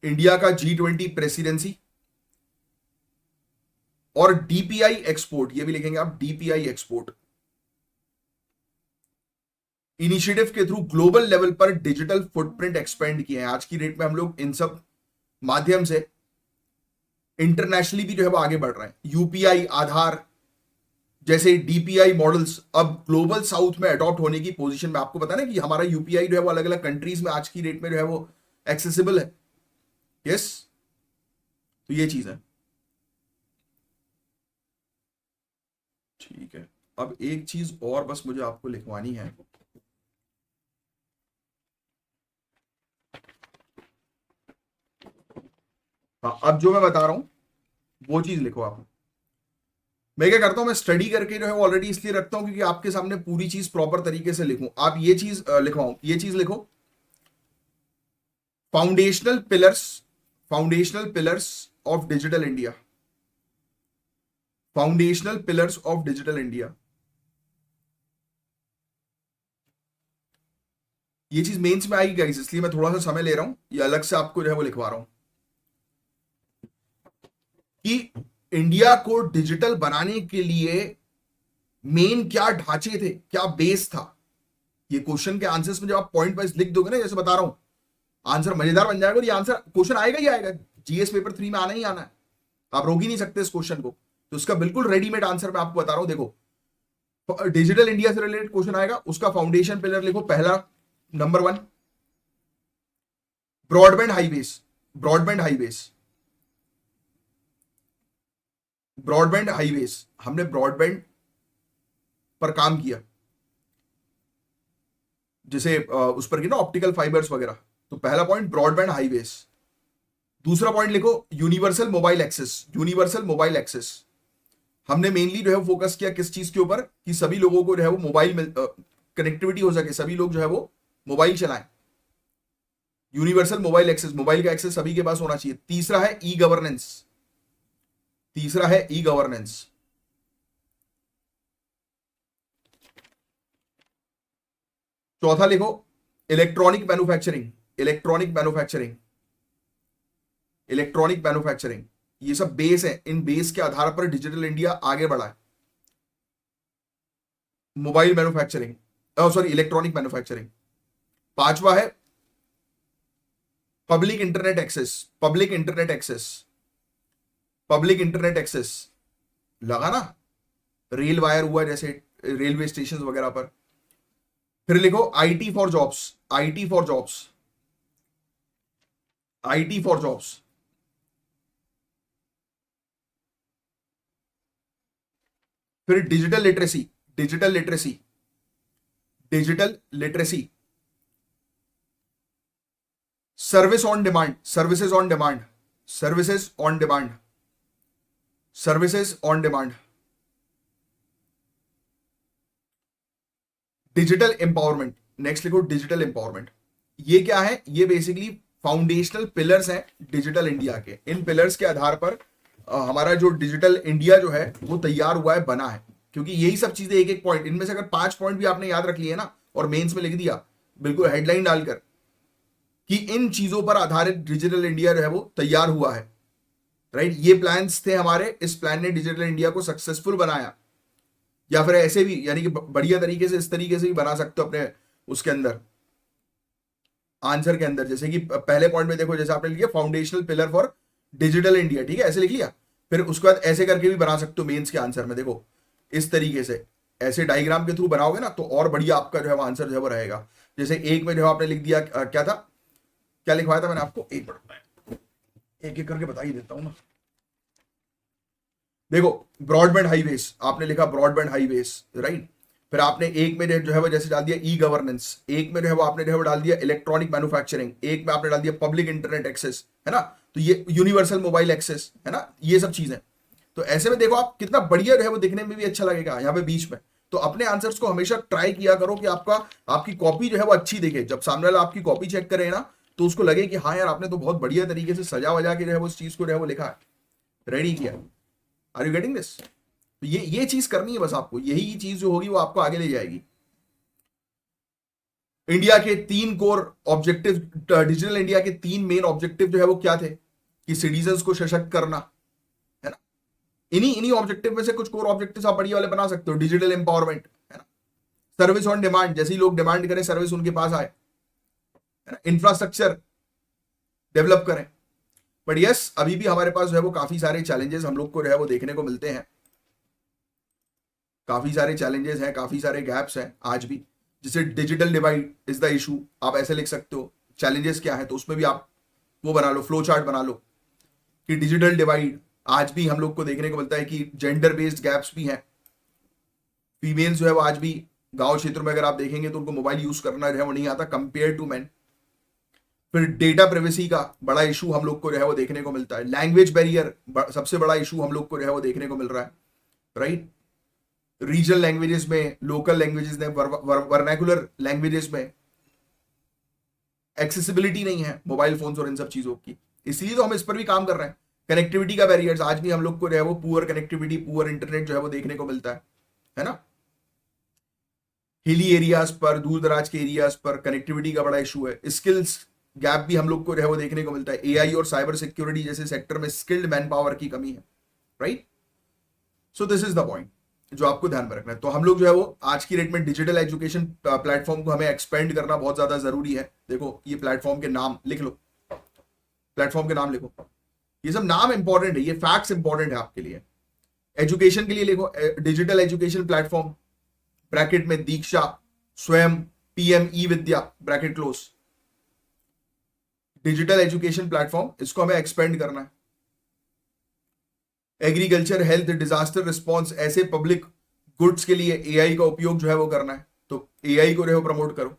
Speaker 1: India का G20 प्रेसिडेंसी, और डीपीआई एक्सपोर्ट, ये भी लिखेंगे आप, डीपीआई एक्सपोर्ट इनिशिएटिव के थ्रू ग्लोबल लेवल पर डिजिटल फुटप्रिंट एक्सपेंड किए हैं। आज की डेट में हम लोग इन सब माध्यम से इंटरनेशनली भी जो है वो आगे बढ़ रहे हैं। यूपीआई, आधार जैसे डीपीआई मॉडल्स अब ग्लोबल साउथ में अडॉप्ट होने की पोजीशन में। आपको पता है ना कि हमारा यूपीआई जो है वो अलग अलग कंट्रीज में आज की डेट में जो है वो एक्सेसिबल है। यस, तो ये चीज है। ठीक है, अब एक चीज और बस मुझे आपको लिखवानी है। हाँ, अब जो मैं बता रहा हूं वो चीज लिखो आप। मैं क्या करता हूं, मैं स्टडी करके जो है वो ऑलरेडी इसलिए रखता हूं क्योंकि आपके सामने पूरी चीज प्रॉपर तरीके से लिखूं। आप ये चीज लिखवाऊं, ये चीज लिखो, foundational pillars, foundational pillars of digital India, foundational pillars of digital India. ये चीज मेंस में आएगी गाइस, इसलिए मैं थोड़ा सा समय ले रहा हूं, ये अलग से आपको जो है वो लिखवा रहा हूं कि इंडिया को डिजिटल बनाने के लिए मेन क्या ढांचे थे, क्या बेस था। ये क्वेश्चन के आंसर्स में जब आप पॉइंट वाइज लिख दोगे ना, जैसे बता रहा हूं, आंसर मजेदार बन जाएगा और ये आंसर क्वेश्चन आएगा ही आएगा, जीएस पेपर 3 में आना ही आना है, आप रोक ही नहीं सकते इस क्वेश्चन को। तो इसका बिल्कुल रेडीमेड आंसर मैं आपको बता रहा हूं। देखो, डिजिटल इंडिया से रिलेटेड क्वेश्चन आएगा, उसका फाउंडेशन पिलर लिखो, पहला number 1 broadband highways, broadband highways, broadband highways, हमने ब्रॉडबैंड पर काम किया, जैसे उस पर की ना ऑप्टिकल फाइबर्स वगैरह। तो पहला पॉइंट ब्रॉडबैंड हाईवेज। दूसरा पॉइंट लिखो universal mobile access, universal mobile access. हमने मेनली जो है फोकस किया किस चीज के ऊपर कि सभी लोगों को जो है वो मोबाइल में कनेक्टिविटी हो सके, सभी लोग जो है वो मोबाइल चलाएं। यूनिवर्सल मोबाइल एक्सेस, मोबाइल का एक्सेस सभी के पास होना चाहिए। तीसरा है ई गवर्नेंस, तीसरा है ई गवर्नेंस। चौथा लिखो electronic manufacturing, electronic manufacturing, electronic manufacturing. ये सब बेस है, इन बेस के आधार पर डिजिटल इंडिया आगे बढ़ा है। Mobile manufacturing, sorry electronic manufacturing. पांचवा है public internet access, public internet access, public internet access लगा ना, रेल वायर हुआ जैसे रेलवे स्टेशन वगैरह पर। फिर लिखो IT for jobs, IT for jobs, IT for jobs. फिर digital literacy, digital literacy, digital literacy. Service on demand, services on demand, services on demand, services on demand, digital empowerment. Next लिखो digital empowerment. ये क्या है? ये basically foundational pillars हैं digital India के। इन pillars के आधार पर हमारा जो डिजिटल इंडिया जो है वो तैयार हुआ है, बना है। क्योंकि यही सब चीजें एक एक पॉइंट, इनमें से अगर 5 पॉइंट भी आपने याद रख लिए ना और मेंस में लिख दिया बिल्कुल हेडलाइन डालकर कि इन चीजों पर आधारित डिजिटल इंडिया जो है वो तैयार हुआ है, राइट। ये प्लान्स थे हमारे, इस प्लान ने डिजिटल इंडिया को सक्सेसफुल बनाया। या फिर ऐसे भी, यानी कि बढ़िया तरीके से, इस तरीके से भी बना सकते हो अपने उसके अंदर, आंसर के अंदर। जैसे कि पहले पॉइंट में देखो, जैसे आपने लिखा foundational pillar for digital India, ठीक है, ऐसे लिख लिया। फिर उसके बाद ऐसे करके भी बना सकते हो मेंस के आंसर में। देखो इस तरीके से ऐसे डायग्राम के थ्रू बनाओगे ना तो और बढ़िया आपका जो है वो आंसर जो है वो रहेगा। जैसे एक में जो है आपने लिख दिया, क्या था, क्या लिखवाया था मैंने आपको, एक मिनट एक एक करके बता ही देता हूं ना। देखो ब्रॉडबैंड हाईवेज आपने लिखा, ब्रॉडबैंड हाईवेज, राइट। फिर आपने एक में जो है वो जैसे डाल दिया ई गवर्नेंस, एक में जो है वो आपने जो है वो डाल दिया इलेक्ट्रॉनिक मैन्युफैक्चरिंग, एक में आपने डाल दिया पब्लिक इंटरनेट एक्सेस, है ना। तो ये यूनिवर्सल मोबाइल एक्सेस, है ना, ये सब चीजें। तो ऐसे में देखो आप कितना बढ़िया जो है वो दिखने में भी अच्छा लगेगा यहाँ पे बीच में। तो अपने आंसर्स को हमेशा ट्राई किया करो कि आपकी कॉपी जो है वो अच्छी दिखे। जब सामने वाला आपकी कॉपी चेक करे ना तो उसको लगे कि हाँ यार आपने तो बहुत बढ़िया तरीके से सजा वजा के जो है वो उस चीज को जो है वो लिखा है, रेडी किया। Are you getting this? तो ये चीज करनी है बस आपको, यही चीज जो होगी वो आपको आगे ले जाएगी। इंडिया के 3 कोर ऑब्जेक्टिव, डिजिटल इंडिया के 3 मेन ऑब्जेक्टिव जो है वो क्या थे? कि सिटीजन्स को सशक्त करना, है ना। इन्हीं इन्हीं ऑब्जेक्टिव में से कुछ कोर ऑब्जेक्टिव्स आप बढ़िया वाले बना सकते हो। डिजिटल एम्पावरमेंट, है ना। सर्विस ऑन डिमांड, जैसे ही लोग डिमांड करें सर्विस उनके पास आए, है ना। इंफ्रास्ट्रक्चर डेवलप करें। बट यस, अभी भी हमारे पास जो है वो काफी सारे चैलेंजेस हम लोग को जो है वो देखने को मिलते हैं। काफी सारे चैलेंजेस हैं, काफी सारे गैप्स हैं आज भी। जैसे digital divide is the issue, आप ऐसे लिख सकते हो। चैलेंजेस क्या है तो उसमें भी आप वो बना लो, फ्लो चार्ट बना लो कि डिजिटल डिवाइड आज भी हम लोग को देखने को मिलता है कि जेंडर बेस्ड गैप्स भी हैं। फीमेल्स जो है वो आज भी गांव क्षेत्र में अगर आप देखेंगे तो उनको मोबाइल यूज करना जो है वो नहीं आता कंपेयर टू मैन। फिर डेटा प्राइवेसी का बड़ा इशू हम लोग को जो है वो देखने को मिलता है। लैंग्वेज बैरियर सबसे बड़ा इशू हम लोग को जो है वो देखने को मिल रहा है, राइट। रीजनल लैंग्वेजेस में, लोकल लैंग्वेजेस में, वर्नाकुलर लैंग्वेजेस में एक्सेसिबिलिटी नहीं है मोबाइल फोन्स और इन सब चीजों की। इसलिए तो हम इस पर भी काम कर रहे हैं। कनेक्टिविटी का बैरियर्स आज भी हम लोग को जो है वो पुअर कनेक्टिविटी, पुअर इंटरनेट जो है वो देखने को मिलता है ना। हिली एरियाज पर, दूर दराज के एरियाज पर कनेक्टिविटी का बड़ा इशू है। स्किल्स गैप भी हम लोग को जो है वो देखने को मिलता है। एआई और साइबर सिक्योरिटी जैसे सेक्टर में स्किल्ड मैन पावर की कमी है, right. So this is the point जो आपको ध्यान में रखना है। तो हम लोग जो है वो आज की डेट में डिजिटल एजुकेशन प्लेटफॉर्म को हमें एक्सपेंड करना बहुत ज्यादा जरूरी है। देखो ये प्लेटफॉर्म के नाम लिख लो, प्लेटफॉर्म के नाम लिखो, ये सब नाम इंपॉर्टेंट है, ये फैक्ट्स इंपॉर्टेंट है आपके लिए। एजुकेशन के लिए लिखो डिजिटल एजुकेशन प्लेटफॉर्म, ब्रैकेट में Diksha, Swayam, PM e Vidya, bracket close. Digital education platform, इसको हमें एक्सपेंड करना है। एग्रीकल्चर, हेल्थ, डिजास्टर रिस्पॉन्स, ऐसे पब्लिक गुड्स के लिए एआई का उपयोग जो है वो करना है। तो एआई को जो है प्रमोट करो,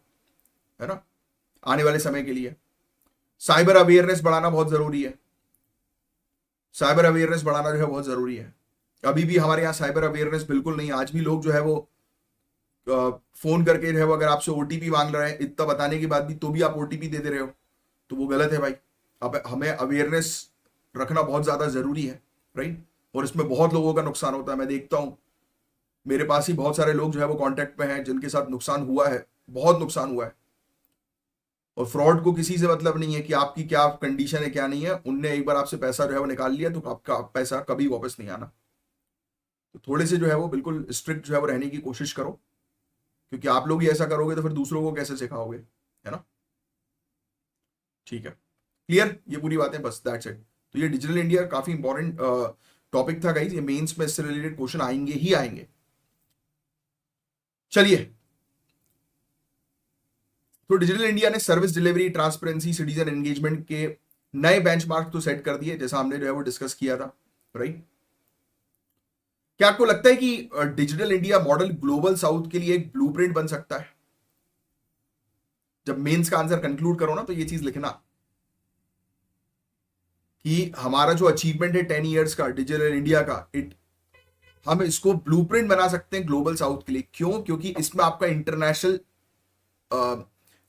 Speaker 1: है ना, आने वाले समय के लिए। साइबर अवेयरनेस बढ़ाना बहुत जरूरी है, साइबर अवेयरनेस बढ़ाना जो है बहुत जरूरी है। अभी भी हमारे यहाँ साइबर अवेयरनेस बिल्कुल नहीं। आज भी लोग जो है वो फोन करके जो है वो अगर आपसे ओटीपी मांग रहे हैं, इतना बताने के बाद भी तो भी आप ओटीपी दे रहे हो, तो वो गलत है भाई। अब हमें अवेयरनेस रखना बहुत ज्यादा जरूरी है, राइट। और इसमें बहुत लोगों का नुकसान होता है। मैं देखता हूं मेरे पास ही बहुत सारे लोग जो है वो कांटेक्ट में हैं जिनके साथ नुकसान हुआ है, बहुत नुकसान हुआ है। और फ्रॉड को किसी से मतलब नहीं है कि आपकी क्या कंडीशन है क्या नहीं है। उनने एक बार आपसे पैसा जो है वो निकाल लिया तो आपका पैसा कभी वापस नहीं आना। तो थोड़े से जो है वो बिल्कुल स्ट्रिक्ट जो है वो रहने की कोशिश करो, क्योंकि आप लोग ही ऐसा करोगे तो फिर दूसरों को कैसे सिखाओगे, है ना। ठीक है, क्लियर ये पूरी बातें, बस दैट्स इट। तो ये डिजिटल इंडिया काफी इंपॉर्टेंट टॉपिक था गाइस। ये मेंस में इससे रिलेटेड क्वेश्चन आएंगे ही आएंगे। चलिए, तो डिजिटल इंडिया ने service delivery, transparency, citizen engagement के नए बेंचमार्क तो सेट कर दिए, जैसा हमने जो है वो डिस्कस किया था, राइट। क्या आपको लगता है कि digital India model global south के लिए एक ब्लूप्रिंट बन सकता है? जब मेंस का आंसर कंक्लूड करो ना तो ये चीज लिखना कि हमारा जो अचीवमेंट है 10 ईयर्स का डिजिटल इंडिया का, हम इसको ब्लूप्रिंट बना सकते हैं ग्लोबल साउथ के लिए। क्यों? क्योंकि इसमें आपका इंटरनेशनल,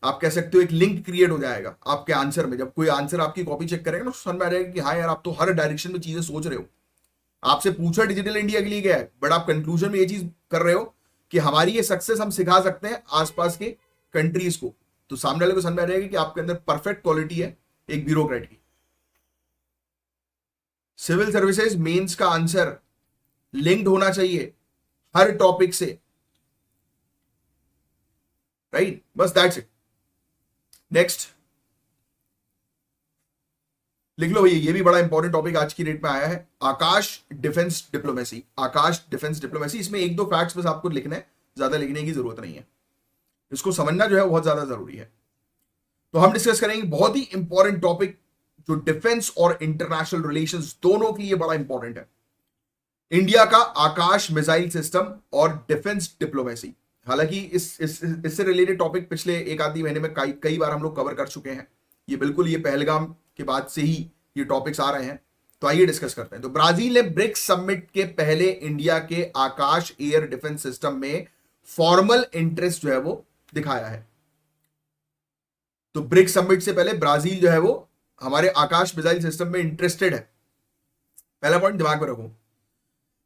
Speaker 1: आप कह सकते हो एक लिंक क्रिएट हो जाएगा आपके आंसर में। जब कोई आंसर आपकी कॉपी चेक करेगा ना, समझ में आ जाएगा कि हाँ यार, आप तो हर डायरेक्शन में चीजें सोच रहे हो। आपसे पूछा डिजिटल इंडिया के लिए गया है, बट आप कंक्लूजन में ये चीज कर रहे हो कि हमारी ये सक्सेस हम सिखा सकते हैं आसपास के कंट्रीज को। तो सामने वाले को समझ में आ जाएगा कि आपके अंदर परफेक्ट क्वालिटी है एक ब्यूरोक्रेट की। सिविल सर्विसेज मेंस का आंसर लिंक्ड होना चाहिए हर टॉपिक से, राइट? बस दैट्स इट। नेक्स्ट लिख लो भैया, ये भी बड़ा इंपॉर्टेंट टॉपिक आज की डेट में आया है, आकाश डिफेंस डिप्लोमेसी। आकाश डिफेंस डिप्लोमेसी, इसमें एक दो फैक्ट्स बस आपको लिखने हैं, ज्यादा लिखने की जरूरत नहीं है। इसको समझना जो है बहुत ज्यादा जरूरी है। तो हम डिस्कस करेंगे बहुत ही इंपॉर्टेंट टॉपिक, जो डिफेंस और इंटरनेशनल रिलेशंस दोनों के लिए बड़ा इंपॉर्टेंट है। इंडिया का आकाश मिसाइल सिस्टम और डिफेंस डिप्लोमेसी। हालांकि इससे रिलेटेड टॉपिक पिछले एक आधी महीने में कई बार हम लोग कवर कर चुके हैं। ये बिल्कुल ये पहलगाम के बाद से ही ये टॉपिक्स आ रहे हैं, तो आइए डिस्कस करते हैं। तो ब्राजील ने ब्रिक्स समिट के पहले इंडिया के आकाश एयर डिफेंस सिस्टम में फॉर्मल इंटरेस्ट जो है वो दिखाया है। तो ब्रिक्स समिट से पहले ब्राजील जो है वो हमारे आकाश मिसाइल सिस्टम में इंटरेस्टेड है। पहला पॉइंट दिमाग में रखो।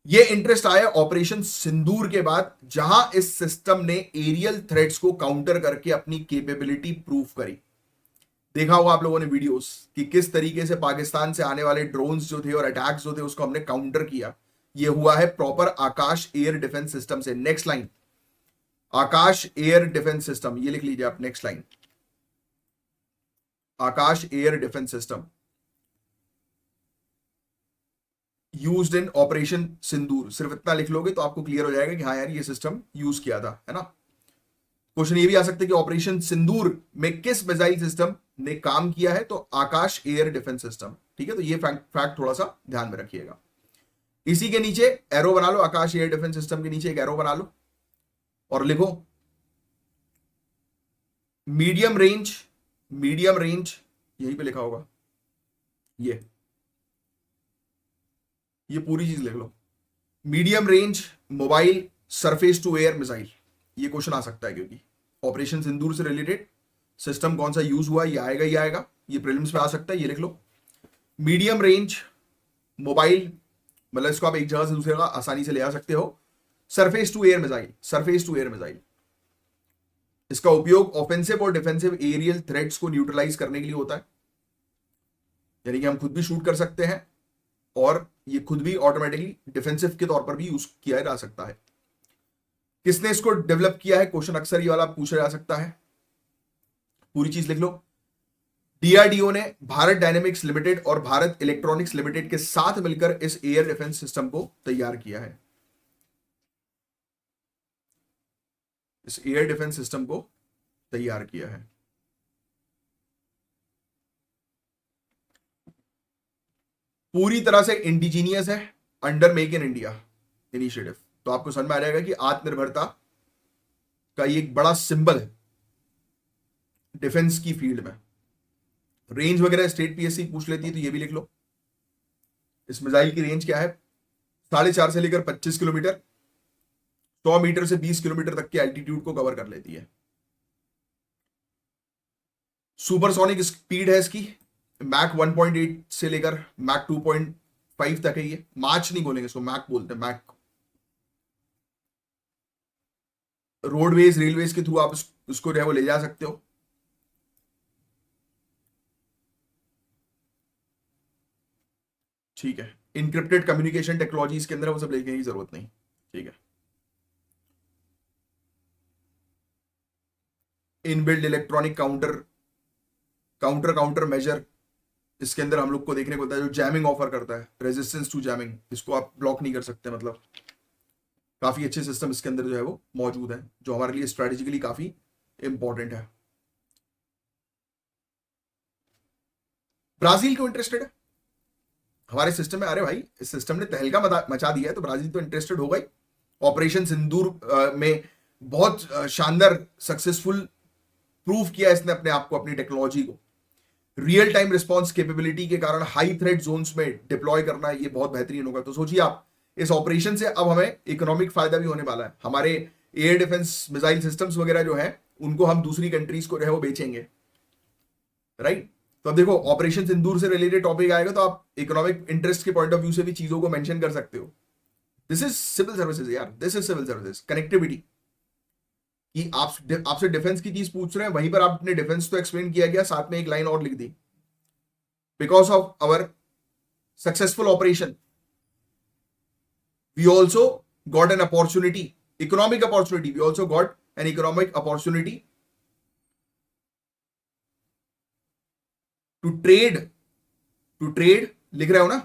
Speaker 1: ये इंटरेस्ट आया ऑपरेशन सिंदूर के बाद, जहां इस सिस्टम ने एरियल थ्रेट्स को काउंटर करके अपनी कैपेबिलिटी प्रूव करी। देखा होगा आप लोगों ने वीडियोस कि किस तरीके से पाकिस्तान से आने वाले ड्रोन्स जो थे और अटैक्स जो थे उसको हमने काउंटर किया। ये हुआ है proper Akash air defence system से। Next line, Akash air defence system, ये लिख लीजिए आप। Next line, Akash air defence system used in operation Sindoor. सिर्फ इतना लिख लोगे तो आपको क्लियर हो जाएगा कि हाँ यार ये सिस्टम यूज किया था, है ना। क्वेश्चन ये भी आ सकता है कि ऑपरेशन सिंदूर में किस मिसाइल सिस्टम ने काम किया है, तो आकाश एयर डिफेंस सिस्टम। ठीक है, तो ये फैक्ट थोड़ा सा ध्यान में रखिएगा। इसी के नीचे एरो बना लो, आकाश एयर डिफेंस सिस्टम के नीचे एक एरो बना लो और लिखो मीडियम रेंज। मीडियम रेंज यहीं पे लिखा होगा, ये पूरी चीज लिख लो। Medium range mobile surface to air missile, ये क्वेश्चन आ सकता है क्योंकि ऑपरेशन सिंदूर से रिलेटेड सिस्टम कौन सा यूज हुआ, ये आएगा ही आएगा, ये प्रीलिम्स पे आ सकता है। ये लिख लो मीडियम रेंज मोबाइल, मतलब इसको आप एक जगह से दूसरी जगह आसानी से ले आ सकते हो। Surface to air missile, surface to air missile, इसका उपयोग ऑफेंसिव और डिफेंसिव एरियल थ्रेट्स को न्यूट्रलाइज करने के लिए होता है। यानी कि हम खुद भी शूट कर सकते हैं और ये खुद भी ऑटोमेटिकली डिफेंसिव के तौर पर भी यूज किया जा सकता है। किसने इसको डेवलप किया है, क्वेश्चन अक्सर ये वाला पूछा जा सकता है। पूरी चीज लिख लो। डीआरडीओ ने भारत डायनेमिक्स लिमिटेड और भारत इलेक्ट्रॉनिक्स लिमिटेड के साथ मिलकर इस एयर डिफेंस सिस्टम को तैयार किया है। इस एयर डिफेंस सिस्टम को तैयार किया है। पूरी तरह से इंडिजीनियस है, under make in India initiative. तो आपको समझ में आ जाएगा कि आत्मनिर्भरता का ये एक बड़ा सिंबल है डिफेंस की फील्ड में। रेंज वगैरह स्टेट पीएससी पूछ लेती है, तो ये भी लिख लो। इस मिसाइल की रेंज क्या है, 4.5 से लेकर 25 किलोमीटर, 100 मीटर से 20 किलोमीटर तक के एल्टीट्यूड को कवर कर लेती है। सुपरसोनिक स्पीड है इसकी, मैक 1.8 से लेकर मैक 2.5 तक है। ये मार्च नहीं बोलेंगे इसको, मैक बोलते हैं, मैक। रोडवेज रेलवेज के थ्रू आप उसको जो है वो ले जा सकते हो। ठीक है, इनक्रिप्टेड कम्युनिकेशन टेक्नोलॉजी इसके अंदर, वो सब लिखने की जरूरत नहीं। ठीक है, इनबिल्ड इलेक्ट्रॉनिक काउंटर मेजर इसके अंदर हम लोग को देखने को मिलता है, जो जैमिंग ऑफर करता है, रेजिस्टेंस टू जैमिंग, इसको आप ब्लॉक नहीं कर सकते। मतलब काफी अच्छे सिस्टम इसके अंदर जो है वो मौजूद है, जो हमारे लिए स्ट्रेटेजिकली काफी इंपॉर्टेंट है। ब्राजील क्यों इंटरेस्टेड है हमारे सिस्टम में? अरे भाई, इस सिस्टम ने तहलका मचा दिया है, तो ब्राजील तो इंटरेस्टेड होगा ही। ऑपरेशन सिंदूर में बहुत शानदार सक्सेसफुल प्रूव किया इसने अपने आप को, अपनी टेक्नोलॉजी को। रियल टाइम रिस्पॉन्स कैपेबिलिटी के कारण हाई थ्रेट जोन्स में डिप्लॉय करना ये बहुत बेहतरीन होगा। तो सोचिए आप, इस ऑपरेशन से अब हमें इकोनॉमिक फायदा भी होने वाला है। हमारे एयर डिफेंस मिसाइल सिस्टम्स वगैरह जो है उनको हम दूसरी कंट्रीज को जो है वो बेचेंगे, राइट। तो अब देखो, ऑपरेशन सिंदूर से रिलेटेड टॉपिक आएगा तो आप इकोनॉमिक इंटरेस्ट के पॉइंट ऑफ व्यू से भी चीजों को मेंशन कर सकते हो। दिस इज सिविल सर्विसेज यार, this is civil services connectivity. कि आप आपसे डिफेंस की चीज पूछ रहे हैं, वहीं पर आपने डिफेंस तो एक्सप्लेन किया गया, साथ में एक लाइन और लिख दी, because of our successful operation we also got an opportunity, economic opportunity, we also got an economic opportunity to trade लिख रहे हो ना।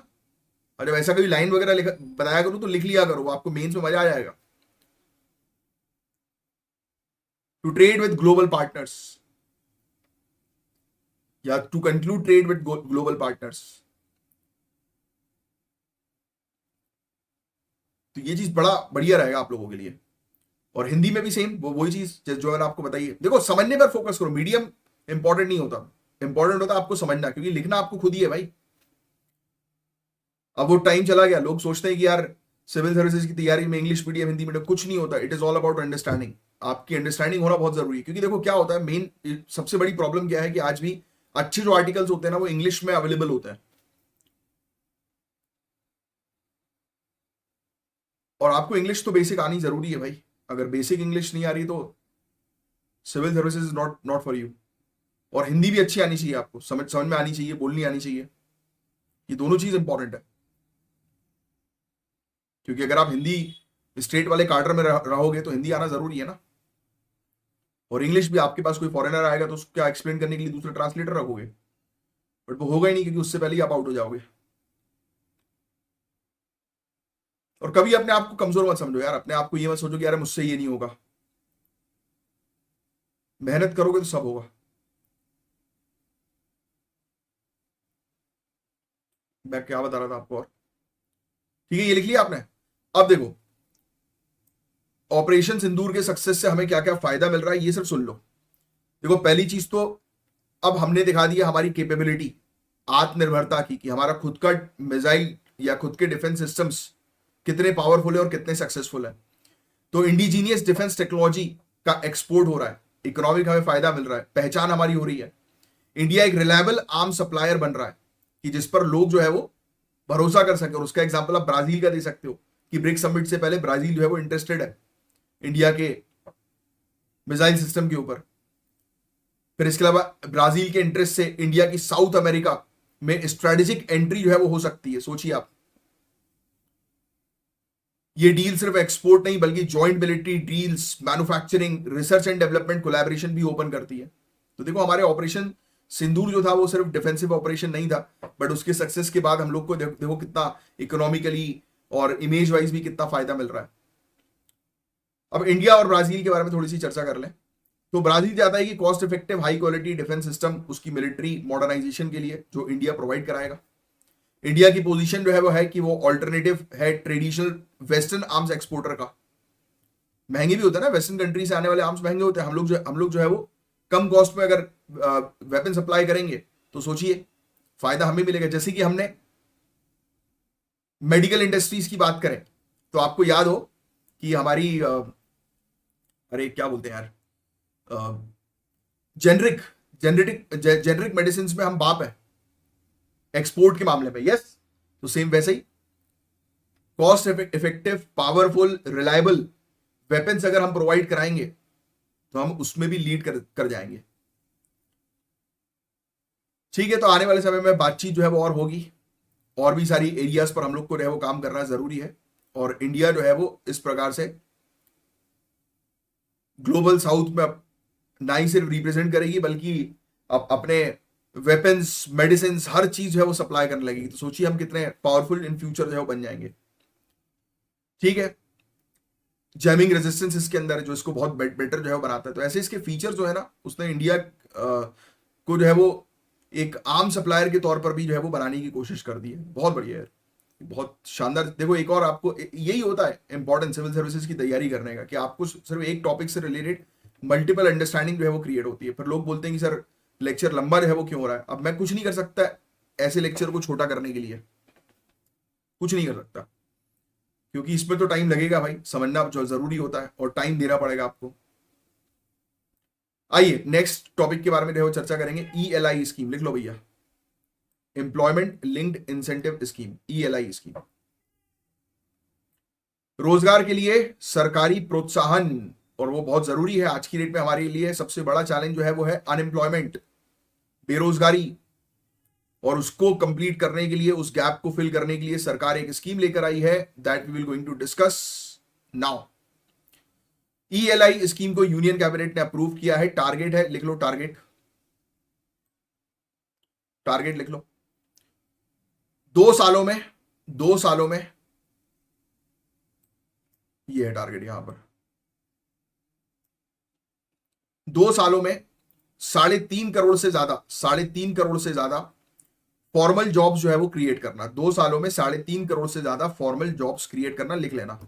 Speaker 1: और जब ऐसा कोई लाइन वगैरह बताया करूं तो लिख लिया करो, आपको मेंस में मजा आ जाएगा। To trade with global partners या to conclude trade with global partners. तो ये चीज बड़ा बढ़िया रहेगा आप लोगों के लिए। और हिंदी में भी सेम वही चीज जो मैंने आपको बताई है। देखो, समझने पर फोकस करो, मीडियम इंपॉर्टेंट नहीं होता, इंपॉर्टेंट होता आपको समझना, क्योंकि लिखना आपको खुद ही है भाई। अब वो टाइम चला गया, लोग सोचते हैं कि यार सिविल सर्विसेज की तैयारी में इंग्लिश मीडियम हिंदी मीडियम, कुछ नहीं होता। It is all about understanding. आपकी अंडरस्टैंडिंग होना बहुत जरूरी है, क्योंकि देखो क्या होता है, मेन सबसे बड़ी प्रॉब्लम क्या है कि आज भी अच्छे जो आर्टिकल्स होते हैं ना वो इंग्लिश में अवेलेबल होते हैं, और आपको इंग्लिश तो बेसिक आनी जरूरी है भाई। अगर बेसिक इंग्लिश नहीं आ रही तो civil services is not not for you. और हिंदी भी अच्छी आनी चाहिए आपको, समझ में आनी चाहिए, बोलनी आनी चाहिए। ये दोनों चीज इंपॉर्टेंट है, क्योंकि अगर आप हिंदी स्टेट वाले कार्डर में रहोगे तो हिंदी आना जरूरी है ना। और इंग्लिश भी, आपके पास कोई फॉरेनर आएगा तो उसको क्या एक्सप्लेन करने के लिए दूसरा ट्रांसलेटर रखोगे, बट वो होगा ही नहीं, क्योंकि उससे पहले ही आप आउट हो जाओगे। और कभी अपने आप को कमजोर मत समझो यार, अपने आप को ये मत सोचो कि यार मुझसे ये नहीं होगा। मेहनत करोगे तो सब होगा। मैं क्या बता रहा था आपको, और ठीक है, ये लिख लिया आपने। अब देखो, ऑपरेशन सिंदूर के सक्सेस से हमें क्या क्या फायदा मिल रहा है ये सब सुन लो। देखो, पहली चीज तो अब हमने दिखा दिया हमारी कैपेबिलिटी, आत्मनिर्भरता की, कि हमारा खुद का मिसाइल या खुद के डिफेंस सिस्टम्स कितने पावरफुल है और कितने सक्सेसफुल है। तो इंडिजीनियस डिफेंस टेक्नोलॉजी का एक्सपोर्ट हो रहा है, इकोनॉमिक हमें फायदा मिल रहा है, पहचान हमारी हो रही है। इंडिया एक रिलायबल आर्म सप्लायर बन रहा है, कि जिस पर लोग जो है वो भरोसा कर सके। और उसका एग्जांपल आप ब्राजील का दे सकते हो, कि ब्रिक्स समिट से पहले ब्राजील जो है वो इंटरेस्टेड है इंडिया के मिसाइल सिस्टम के ऊपर। फिर इसके अलावा ब्राजील के इंटरेस्ट से इंडिया की साउथ अमेरिका में स्ट्रेटेजिक एंट्री जो है वो हो सकती है। सोचिए आप, ये डील सिर्फ एक्सपोर्ट नहीं बल्कि joint military deals, manufacturing, research and development collaboration भी ओपन करती है। तो देखो, हमारे ऑपरेशन सिंदूर जो था वो सिर्फ डिफेंसिव ऑपरेशन नहीं था, बट उसके सक्सेस के बाद हम लोग को देखो कितना इकोनॉमिकली और इमेज वाइज भी कितना फायदा मिल रहा है। अब इंडिया और ब्राजील के बारे में थोड़ी सी चर्चा कर लें। तो ब्राजील चाहता है कि cost effective high quality defence system उसकी मिलिट्री मॉडर्नाइजेशन के लिए जो इंडिया प्रोवाइड कराएगा। इंडिया की पोजीशन जो है वो है कि वो ऑल्टरनेटिव है ट्रेडिशनल वेस्टर्न आर्म्स एक्सपोर्टर का। महंगे भी होता है ना, वेस्टर्न कंट्री से आने वाले आर्म्स महंगे होते हैं। हम लोग जो है वो कम कॉस्ट में अगर वेपन सप्लाई करेंगे तो सोचिए फायदा हमें मिलेगा। जैसे कि हमने मेडिकल इंडस्ट्रीज की बात करें तो आपको याद हो कि हमारी अरे क्या बोलते हैं यार, जेनरिक मेडिसिन में हम बाप है एक्सपोर्ट के मामले में। यस, तो सेम वैसे ही cost effective, powerful, reliable weapons अगर हम प्रोवाइड कराएंगे तो हम उसमें भी लीड कर जाएंगे। ठीक है, तो आने वाले समय में बातचीत जो है वो और होगी, और भी सारी एरियाज पर हम लोग को जो है वो काम करना जरूरी है। और इंडिया जो है वो इस प्रकार से ग्लोबल साउथ में ना ही सिर्फ रिप्रेजेंट करेगी बल्कि अपने वेपन्स, मेडिसिन, हर चीज जो है वो सप्लाई करने लगेगी। तो सोचिए हम कितने पावरफुल इन फ्यूचर जो है वो बन जाएंगे। ठीक है, जैमिंग रेजिस्टेंस इसके अंदर जो इसको बहुत बेटर जो है वो बनाता है। तो ऐसे इसके फीचर जो है ना, उसने इंडिया को जो है वो एक आर्म सप्लायर के तौर पर भी जो है वो बनाने की कोशिश कर दी है। बहुत बढ़िया है, बहुत शानदार। देखो, एक और आपको यही होता है इंपॉर्टेंट सिविल सर्विसेज की तैयारी करने का, कि आपको सिर्फ एक टॉपिक से रिलेटेड मल्टीपल अंडरस्टैंडिंग जो है वो क्रिएट होती है। फिर लोग बोलते हैं कि सर लेक्चर लंबा जो है वो क्यों हो रहा है। अब मैं कुछ नहीं कर सकता ऐसे लेक्चर को छोटा करने के लिए, कुछ नहीं कर सकता, क्योंकि इसमें तो टाइम लगेगा भाई, समझना जो जरूरी होता है और टाइम देना पड़ेगा आपको। आइए नेक्स्ट टॉपिक के बारे में जो चर्चा करेंगे, ELI स्कीम। लिख लो भैया, employment linked incentive scheme, ELI scheme. रोजगार के लिए सरकारी प्रोत्साहन, और वो बहुत जरूरी है आज की डेट में हमारे लिए। सबसे बड़ा चैलेंज जो है वो है अनएम्प्लॉयमेंट, बेरोजगारी, और उसको कंप्लीट करने के लिए, उस गैप को फिल करने के लिए सरकार एक स्कीम लेकर आई है, that we will going to discuss now. ELI scheme को यूनियन कैबिनेट ने अप्रूव किया है। टारगेट है, लिख लो टारगेट, टारगेट लिख लो। 2 सालों में ये है टारगेट यहां पर, 2 सालों में 3.5 करोड़ से ज्यादा, 3.5 करोड़ से ज्यादा फॉर्मल जॉब्स जो है वो क्रिएट करना। 2 सालों में 3.5 करोड़ से ज्यादा फॉर्मल जॉब्स क्रिएट करना, लिख लेना।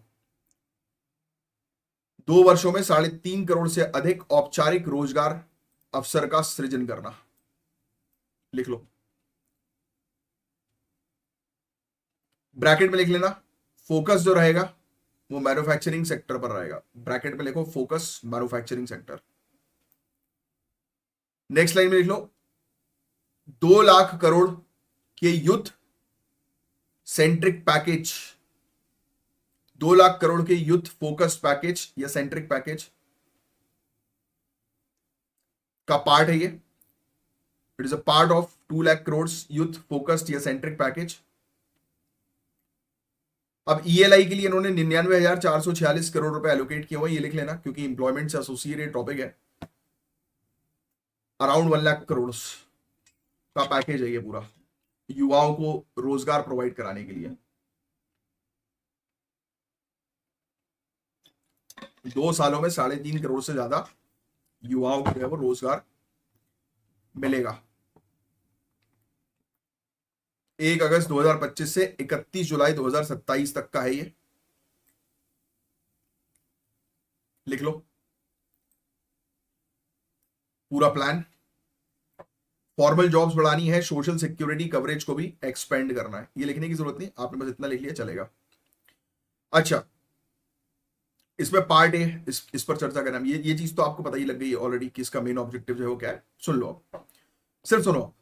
Speaker 1: 2 वर्षों में 3.5 करोड़ से अधिक औपचारिक रोजगार अवसर का सृजन करना, लिख लो। ब्रैकेट में लिख लेना, फोकस जो रहेगा वो मैन्युफैक्चरिंग सेक्टर पर रहेगा। ब्रैकेट में लिखो focus manufacturing sector. Next line में लिख लो 2 लाख करोड़ के youth centric package, 2 lakh crore के यूथ फोकस्ड पैकेज या सेंट्रिक पैकेज का पार्ट है ये। It is a part of 2 lakh crore youth focused या सेंट्रिक पैकेज। अब ELI के लिए इन्होंने 99,446 करोड़ रुपए एलोकेट किए हुए, ये लिख लेना क्योंकि इंप्लॉयमेंट से एसोसिएटेड टॉपिक है। अराउंड 1 लाख करोड़ का पैकेज है ये पूरा, युवाओं को रोजगार प्रोवाइड कराने के लिए। 2 सालों में 3.5 करोड़ से ज्यादा युवाओं को जो है वो रोजगार मिलेगा। 1 अगस्त 2025 से 31 जुलाई 2027 तक का है ये, लिख लो पूरा प्लान। फॉर्मल जॉब्स बढ़ानी है, सोशल सिक्योरिटी कवरेज को भी एक्सपेंड करना है। ये लिखने की जरूरत नहीं, आपने बस इतना लिख लिया चलेगा। अच्छा, इसमें पार्ट ए, इस पर चर्चा करना। ये चीज तो आपको पता ही लग गई है ऑलरेडी कि इसका मेन ऑब्जेक्टिव जो है वो क्या है। सुन लो, सिर्फ सुनो।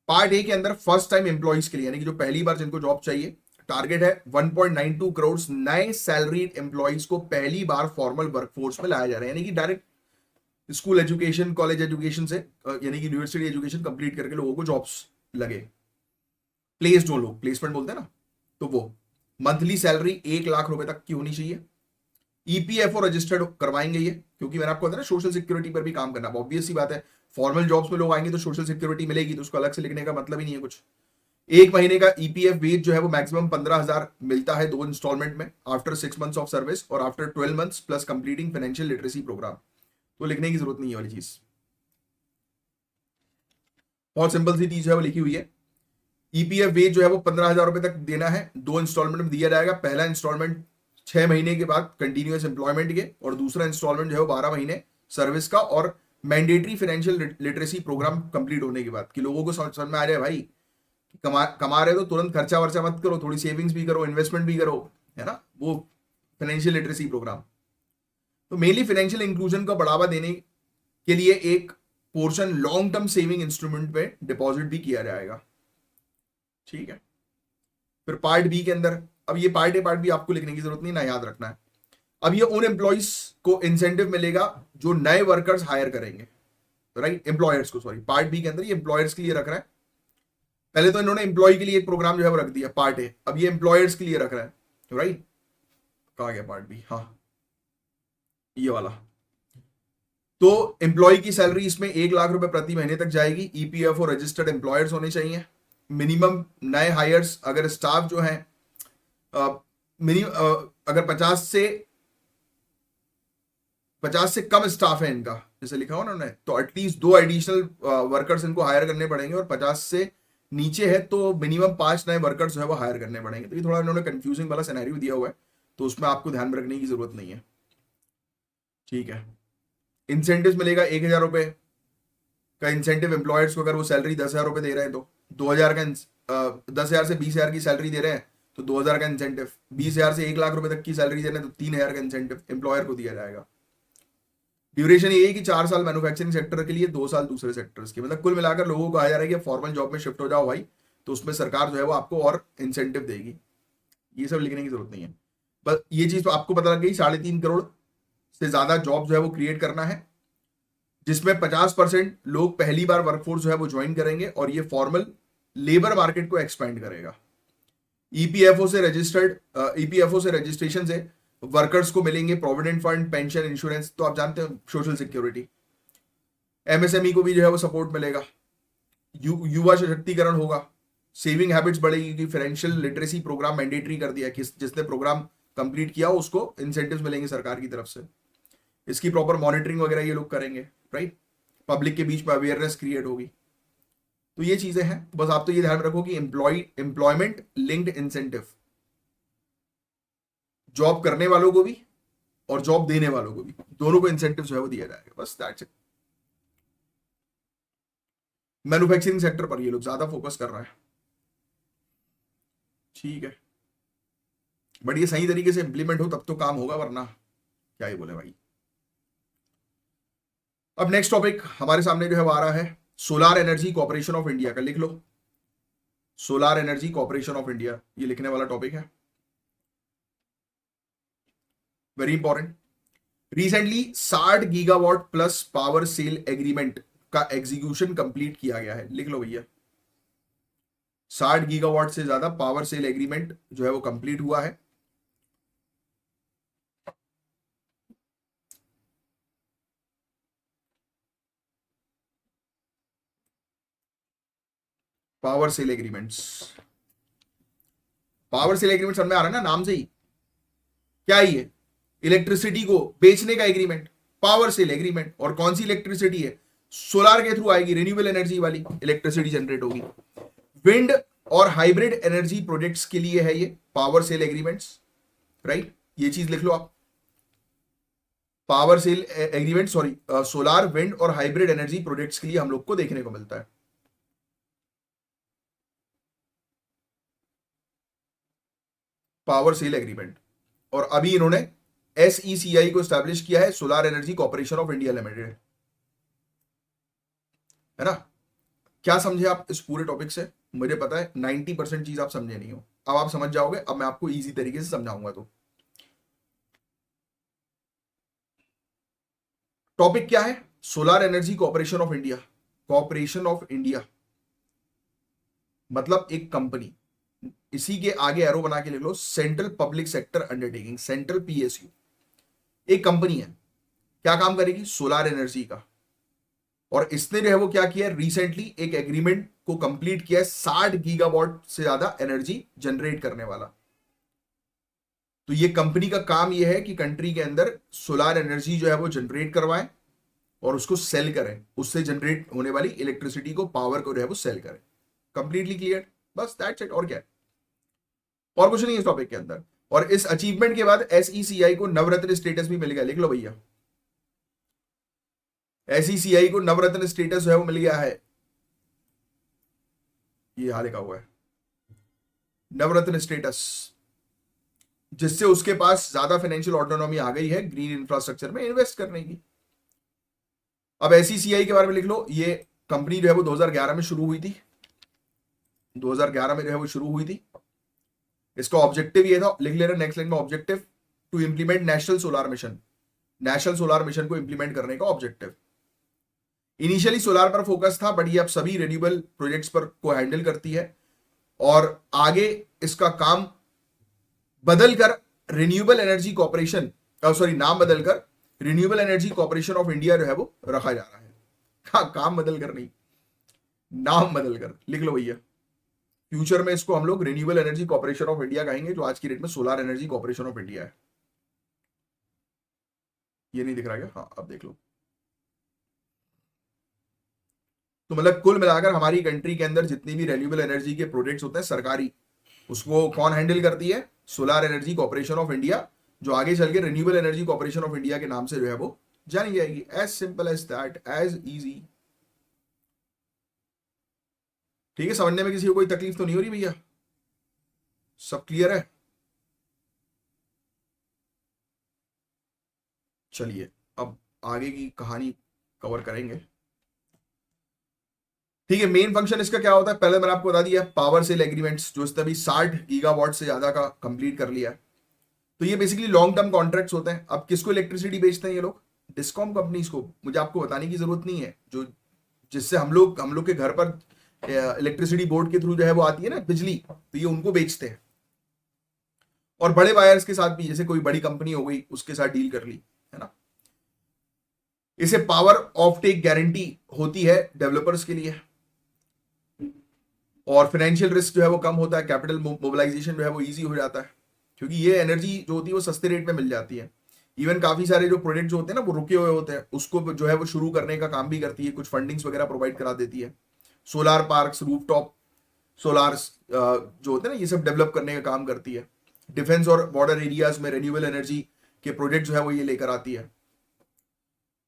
Speaker 1: पार्ट ए के अंदर फर्स्ट टाइम एम्प्लॉइज के लिए, यानी कि जो पहली बार जिनको जॉब चाहिए, टारगेट है 1.92 करोड़ नए सैलरीड एम्प्लॉइज को पहली बार फॉर्मल वर्कफोर्स में लाया जा रहा है, यानी कि direct school education, college education से, यानी कि यूनिवर्सिटी एजुकेशन कंप्लीट करके लोगों को जॉब्स लगे, प्लेस्ड हो लोग, प्लेसमेंट बोलते हैं ना, तो वो मंथली सैलरी 1 लाख रुपए तक की होनी चाहिए। EPFO रजिस्टर्ड करवाएंगे ये, क्योंकि मैंने आपको बताया ना सोशल सिक्योरिटी पर भी काम करना। ऑब्वियस सी बात है, फॉर्मल जॉब्स में लोग आएंगे तो सोशल सिक्योरिटी मिलेगी, तो उसको अलग से लिखने का मतलब ही नहीं है कुछ। 1 महीने का EPF वेज जो है वो मैक्सिमम 15,000 मिलता है 2 इंस्टॉलमेंट में, आफ्टर 6 मंथ्स ऑफ सर्विस और after 12 months plus completing financial literacy program. तो लिखने की जरूरत नहीं है वाली चीज, बहुत सिंपल सी चीज है वो लिखी हुई है। EPF वेज जो है वो 15,000 रुपए तक देना है, 2 इंस्टॉलमेंट में दिया जाएगा। पहला इंस्टॉलमेंट 6 महीने के बाद कंटिन्यूअस एम्प्लॉयमेंट के, और दूसरा इंस्टॉलमेंट जो है वो 12 महीने सर्विस का और mandatory financial literacy program complete होने के बाद, कि लोगों को समझ में आ जाए भाई कमा रहे तो तुरंत खर्चा वर्चा मत करो, थोड़ी सेविंग्स भी करो, इन्वेस्टमेंट भी करो, है ना, वो फाइनेंशियल लिटरेसी प्रोग्राम। तो मेनली फाइनेंशियल इंक्लूजन को बढ़ावा देने के लिए एक portion long term saving instrument पे डिपॉजिट भी किया जाएगा, ठीक है। फिर पार्ट बी के अंदर, अब ये पार्ट ए पार्ट बी आपको लिखने की जरूरत नहीं ना, याद रखना है। अब ये उन एम्प्लॉइज को इंसेंटिव मिलेगा जो नए वर्कर्स हायर करेंगे, राइट, एम्प्लॉयर्स को, सॉरी, पार्ट बी के अंदर ये एम्प्लॉयर्स के लिए रख रहा है। पहले तो इन्होंने एम्प्लॉय के लिए एक प्रोग्राम जो है वो रख दिया पार्ट ए, अब ये एम्प्लॉयर्स के लिए रख रहा है, राइट। कहा गया पार्ट बी, हाँ ये वाला। तो एम्प्लॉय की सैलरी इसमें 1 लाख रुपए प्रति महीने तक जाएगी। EPFO रजिस्टर्ड एम्प्लॉयर्स होने चाहिए। मिनिमम नए हायर्स, अगर स्टाफ जो है अगर 50 से कम स्टाफ है इनका, जैसे लिखा हो ना उन्होंने, तो एटलीस्ट 2 एडिशनल वर्कर्स इनको हायर करने पड़ेंगे, और 50 से नीचे है तो मिनिमम 5 नए वर्कर्स जो है वो हायर करने पड़ेंगे। तो ये थोड़ा इन्होंने कंफ्यूजिंग वाला सिनेरियो दिया हुआ है, तो उसमें आपको ध्यान में रखने की जरूरत नहीं है, ठीक है। इंसेंटिव मिलेगा 1,000 रुपए का इंसेंटिव एम्प्लॉयर्स को, अगर वो सैलरी 10,000 रुपये दे रहे हैं तो 2,000 का 10,000 से 20,000 की सैलरी दे रहे हैं तो 2,000 का इंसेंटिव, 20,000 से 1 लाख रुपए तक की सैलरी दे रहे हैं तो 3,000 का इंसेंटिव एम्प्लॉयर को दिया जाएगा। ड्यूरेशन ये है कि 4 साल मैन्युफैक्चरिंग सेक्टर के लिए, 2 साल दूसरे सेक्टर्स के, मतलब कुल मिलाकर लोगों को कहा जा रहा है कि फॉर्मल जॉब में शिफ्ट हो जाओ भाई, तो उसमें सरकार जो है वो आपको और इंसेंटिव देगी। ये सब लिखने की जरूरत नहीं है, बस ये चीज तो आपको पता लग गई। 3.5 करोड़ से ज्यादा जॉब जो है वो क्रिएट करना है, जिसमें 50% लोग पहली बार वर्कफोर्स जो है वो ज्वाइन करेंगे, और ये फॉर्मल लेबर मार्केट को एक्सपेंड करेगा। ईपीएफओ से रजिस्ट्रेशन से वर्कर्स को मिलेंगे प्रोविडेंट फंड, पेंशन, इंश्योरेंस, तो आप जानते हैं सोशल सिक्योरिटी। एमएसएमई को भी जो है वो सपोर्ट मिलेगा। युवा सशक्तिकरण होगा, सेविंग हैबिट्स बढ़ेगी, फाइनेंशियल लिटरेसी प्रोग्राम मैंडेटरी कर दिया, जिसने प्रोग्राम कंप्लीट किया उसको इंसेंटिव्स मिलेंगे सरकार की तरफ से। इसकी प्रॉपर मॉनिटरिंग वगैरह ये लोग करेंगे, राइट। पब्लिक के बीच में अवेयरनेस क्रिएट होगी। तो ये चीजें हैं, बस आप तो ये ध्यान रखो कि एम्प्लॉयमेंट लिंक्ड इंसेंटिव जॉब करने वालों को भी और जॉब देने वालों को भी, दोनों को इंसेंटिव जो है वो दिया जाएगा, बस दैट्स इट। मैन्युफैक्चरिंग सेक्टर पर ये लोग ज्यादा फोकस कर रहा है, ठीक है, बट ये सही तरीके से इंप्लीमेंट हो तब तो काम होगा, वरना क्या ही बोले भाई। अब नेक्स्ट टॉपिक हमारे सामने जो है वो आ रहा है solar energy corporation of India का। लिख लो, solar energy corporation of India, ये लिखने वाला टॉपिक है, very important. Recently 60 gigawatt plus power sale agreement का एग्जीक्यूशन कंप्लीट किया गया है। लिख लो भैया, 60 गीगावाट से ज्यादा पावर सेल एग्रीमेंट जो है वो कंप्लीट हुआ है। Power sale agreements, power sale agreement समझ में आ रहा है ना, नाम से ही क्या ही है, इलेक्ट्रिसिटी को बेचने का एग्रीमेंट, पावर सेल एग्रीमेंट। और कौन सी इलेक्ट्रिसिटी है, सोलार के थ्रू आएगी, रिन्यूएबल एनर्जी वाली इलेक्ट्रिसिटी जनरेट होगी। विंड और हाइब्रिड एनर्जी प्रोजेक्ट्स के लिए है ये पावर सेल एग्रीमेंट्स, राइट। ये चीज लिख लो आप, power sale agreement, sorry, solar, wind और हाइब्रिड एनर्जी प्रोजेक्ट्स के लिए हम लोग को देखने को मिलता है। पावर सेल एग्रीमेंट, और अभी इन्होंने एसईसीआई को स्टैब्लिश किया है, solar energy corporation of India limited, है ना। क्या समझे आप इस पूरे टॉपिक से, मुझे पता है 90% चीज आप समझे नहीं हो, अब आप समझ जाओगे, अब मैं आपको इजी तरीके से समझाऊंगा। तो टॉपिक क्या है, solar energy corporation of India. Corporation of India मतलब एक कंपनी, इसी के आगे एरो बना के लिख लो, central public sector undertaking, central PSU, एक कंपनी है, क्या काम करेगी, सोलार एनर्जी का। और इसने जो है वो क्या किया, रिसेंटली एक एग्रीमेंट को कंप्लीट किया है 60 गीगावाट से ज्यादा एनर्जी जनरेट करने वाला। तो ये कंपनी का काम ये है कि कंट्री के अंदर सोलार एनर्जी जो है वो जनरेट करवाए और उसको सेल करें, उससे जनरेट होने वाली इलेक्ट्रिसिटी को, पावर को जो है वो सेल करें। कंप्लीटली क्लियर, बस दैट्स इट, और क्या है, और कुछ नहीं इस टॉपिक के अंदर। और इस अचीवमेंट के बाद एसईसीआई को नवरत्न स्टेटस भी मिल गया, लिख लो भैया, एसईसीआई को नवरत्न स्टेटस जो है वो मिल गया है, ये यहां लिखा हुआ है नवरत्न स्टेटस, जिससे उसके पास ज्यादा फाइनेंशियल ऑटोनॉमी आ गई है ग्रीन इंफ्रास्ट्रक्चर में इन्वेस्ट करने की। अब एसईसीआई के बारे में लिख लो, ये कंपनी जो है वो 2011 में शुरू हुई थी, 2011 में जो है वो शुरू हुई थी। इसका ऑब्जेक्टिव ये था, लिख लेना नेक्स्ट लाइन में, objective to implement national solar mission, national solar mission को इंप्लीमेंट करने का ऑब्जेक्टिव। इनिशियली सोलार पर फोकस था, बट ये अब सभी रिन्यूएबल प्रोजेक्ट्स पर को हैंडल करती है, और आगे इसका काम बदलकर रिन्यूएबल एनर्जी कॉर्पोरेशन, सॉरी, नाम बदलकर renewable energy corporation of India जो है वो रखा जा रहा है। काम बदलकर नहीं, नाम बदलकर, लिख लो भैया। फ्यूचर में इसको हम लोग renewable energy corporation of India कहेंगे, जो आज की डेट में solar energy corporation of India है। ये नहीं दिख रहा क्या, हाँ अब देख लो। तो मतलब कुल मिलाकर हमारी कंट्री के अंदर जितनी भी रिन्यूएबल एनर्जी के प्रोजेक्ट्स होते हैं सरकारी, उसको कौन हैंडल करती है, solar energy corporation of India, जो आगे चल के renewable energy corporation of India के नाम से जो है वो जानी जाएगी। As simple as that, as easy. ठीक है, समझने में किसी को कोई तकलीफ तो नहीं हो रही भैया? सब क्लियर है? चलिए अब आगे की कहानी कवर करेंगे। ठीक है, मेन फंक्शन इसका क्या होता है पहले मैंने आपको बता दिया, पावर सेल एग्रीमेंट्स जो इसने अभी 60 गीगावाट से ज्यादा का कंप्लीट कर लिया है। तो ये बेसिकली लॉन्ग टर्म कॉन्ट्रैक्ट्स होते हैं। अब किसको इलेक्ट्रिसिटी बेचते हैं ये लोग? डिस्कॉम कंपनीज को। मुझे आपको बताने की जरूरत नहीं है, जो जिससे हम लोग के घर पर इलेक्ट्रिसिटी बोर्ड के थ्रू जो है वो आती है ना बिजली, तो ये उनको बेचते हैं। और बड़े बायर्स के साथ भी, जैसे कोई बड़ी कंपनी हो गई उसके साथ डील कर ली, है ना। इसे पावर ऑफ टेक गारंटी होती है डेवलपर्स के लिए, और फाइनेंशियल रिस्क जो है वो कम होता है, कैपिटल मोबिलाइजेशन जो है वो इजी हो जाता है, क्योंकि ये एनर्जी जो होती है वो सस्ते रेट में मिल जाती है। इवन काफी सारे जो प्रोजेक्ट जो होते हैं ना वो रुके हुए होते हैं, उसको जो है वो शुरू करने का काम भी करती है, कुछ फंडिंग्स वगैरह प्रोवाइड करा देती है। सोलार पार्क्स, रूफटॉप सोलार्स जो होते हैं ना, ये सब डेवलप करने का काम करती है। डिफेंस और बॉर्डर एरियाज में रिन्यूएबल एनर्जी के प्रोजेक्ट जो है वो ये लेकर आती है।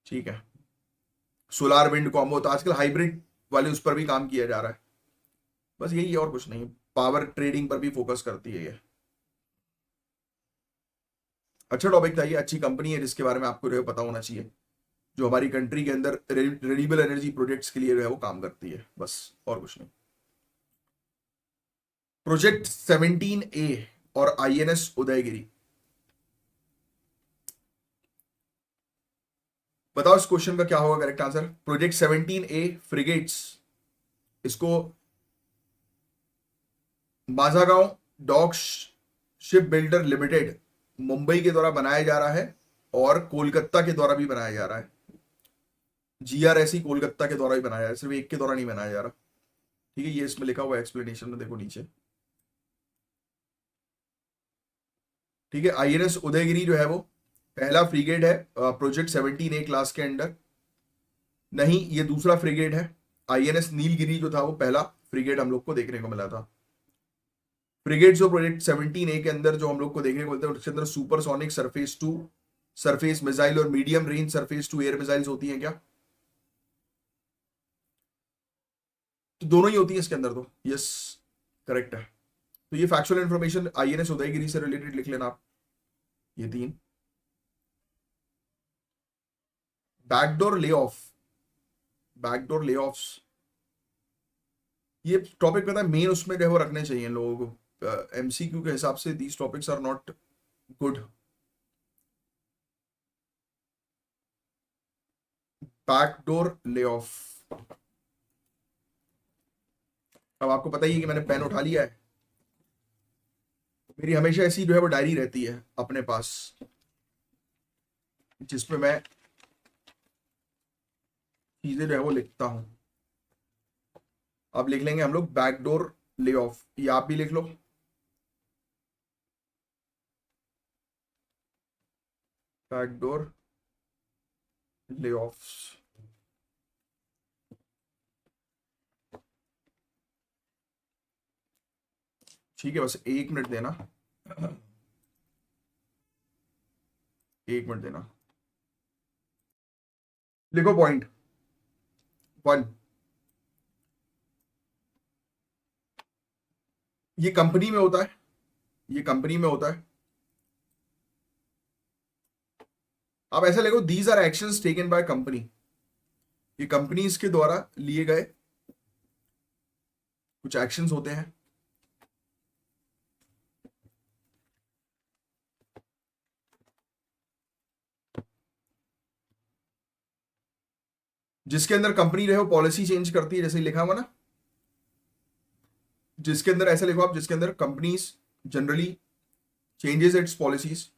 Speaker 1: ठीक है, सोलार विंड कॉम्बो, तो आजकल हाइब्रिड वाले उस पर भी काम किया जा रहा है। बस यही है और कुछ नहीं, पावर ट्रेडिंग पर भी फोकस करती है ये। अच्छा टॉपिक था ये, अच्छी कंपनी है जिसके बारे में आपको जो है पता होना चाहिए, जो हमारी कंट्री के अंदर रिन्यूएबल एनर्जी प्रोजेक्ट्स के लिए जो है वो काम करती है, बस और कुछ नहीं। प्रोजेक्ट 17A और INS उदयगिरी, बताओ इस क्वेश्चन का क्या होगा correct answer? Project 17A frigates, इसको Mazagon dock ship builder limited Mumbai के द्वारा बनाया जा रहा है, और कोलकाता के द्वारा भी बनाया जा रहा है। GRSE कोलकाता के द्वारा भी बनाया जा रहा है, सिर्फ एक के द्वारा नहीं बनाया जा रहा। ठीक है, ये इसमें लिखा हुआ है एक्सप्लेनेशन में, देखो नीचे। ठीक है, INS उदयगिरी जो है वो पहला फ्रिगेट है प्रोजेक्ट 17A क्लास के अंडर। नहीं, ये दूसरा फ्रिगेट है। INS नीलगिरी जो था वो पहला फ्रिगेट हम लोग को देखने को मिला था। फ्रिगेट जो प्रोजेक्ट 17A के अंदर जो हम लोग को देखने को मिलता है, उसके अंदर supersonic surface to surface missile और medium range surface to air missiles होती हैं क्या? तो दोनों ही होती है इसके अंदर, तो यस करेक्ट है। तो ये फैक्चुअल इंफॉर्मेशन INS उदयगिरी से रिलेटेड लिख लेना आप, ये 3। बैकडोर ले ऑफ, बैकडोर ले ऑफ्स, ये टॉपिक पता है मेन उसमें जो है वो रखने चाहिए लोगों को। MCQ के हिसाब से these topics are not good. Backdoor layoff, अब आपको पता ही है कि मैंने पेन उठा लिया है। मेरी हमेशा ऐसी जो है वो डायरी रहती है अपने पास, जिसमें मैं चीजें जो है वो लिखता हूं। अब लिख लेंगे हम लोग बैकडोर ले ऑफ, ये आप भी लिख लो। बैकडोर ले ऑफ, ठीक है, बस 1 मिनट देना, 1 मिनट देना। लिखो पॉइंट 1, ये कंपनी में होता है, ये कंपनी में होता है। आप ऐसा लिखो, these are actions taken by company, ये कंपनीज के द्वारा लिए गए कुछ एक्शंस होते हैं जिसके अंदर कंपनी जो है वो पॉलिसी चेंज करती है, जैसे लिखा हुआ ना, जिसके अंदर ऐसा लिखो आप, जिसके अंदर companies generally changes it's policies,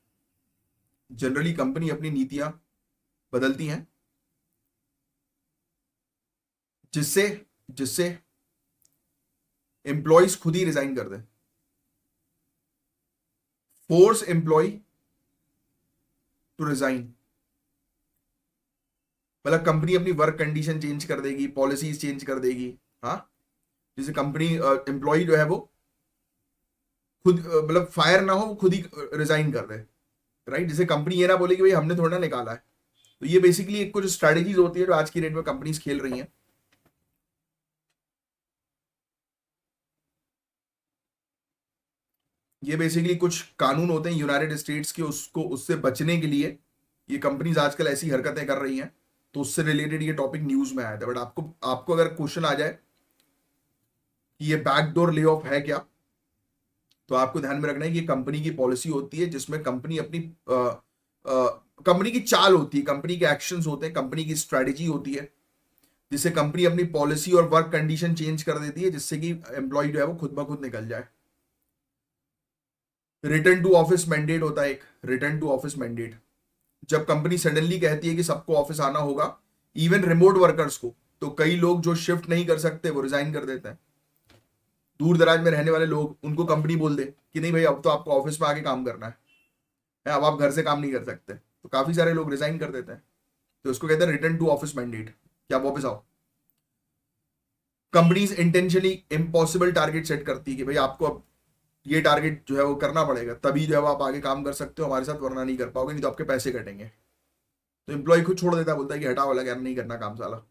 Speaker 1: generally company अपनी नीतियां बदलती हैं, जिससे जिससे एम्प्लॉयज खुद ही रिजाइन कर दें, फोर्स एम्प्लॉय टू रिजाइन, मतलब कंपनी अपनी वर्क कंडीशन चेंज कर देगी, पॉलिसीज चेंज कर देगी। हाँ, जैसे कंपनी एम्प्लॉय जो है वो खुद मतलब फायर ना हो, वो खुद ही रिजाइन कर दे, राइट। जैसे कंपनी ये ना बोले कि भाई हमने थोड़ा निकाला है। तो ये बेसिकली एक कुछ स्ट्रैटेजीज होती है जो आज की डेट में कंपनीज खेल रही हैं। ये बेसिकली कुछ कानून होते हैं यूनाइटेड स्टेट्स के, उसको उससे बचने के लिए ये कंपनीज आजकल ऐसी हरकतें कर रही हैं, तो उससे रिलेटेड ये टॉपिक न्यूज में आया था। बट आपको आपको अगर क्वेश्चन आ जाए कि ये बैकडोर ले ऑफ है क्या, तो आपको ध्यान में रखना है कि ये कंपनी की पॉलिसी होती है, जिसमें कंपनी अपनी कंपनी की चाल होती है, कंपनी के एक्शंस होते हैं, कंपनी की स्ट्रेटेजी होती है, जिससे कंपनी अपनी पॉलिसी और वर्क कंडीशन चेंज कर देती है, जिससे कि एम्प्लॉय जो है वो खुद ब खुद निकल जाए। रिटर्न टू ऑफिस मैंडेट होता है एक, रिटर्न टू ऑफिस मैंडेट, जब कंपनी सडनली कहती है कि सबको ऑफिस आना होगा, इवन रिमोट वर्कर्स को, तो कई लोग जो शिफ्ट नहीं कर सकते वो रिजाइन कर देते हैं। दूर दराज में रहने वाले लोग, उनको कंपनी बोल दे कि नहीं भाई अब तो आपको ऑफिस में आके काम करना है, अब आप घर से काम नहीं कर सकते, तो काफी सारे लोग रिजाइन कर देते हैं। तो उसको कहते हैं रिटर्न टू ऑफिस मैंडेट, कि आप वापस आओ। Companies intentionally impossible target set करती है कि भाई आपको अब ये टारगेट जो है वो करना पड़ेगा, तभी जो है आप आगे काम कर सकते हो हमारे साथ, वरना नहीं कर पाओगे, नहीं तो आपके पैसे कटेंगे। तो एम्प्लॉय खुद छोड़ देता है, बोलता है कि हटाओ, लगा नहीं करना काम साला।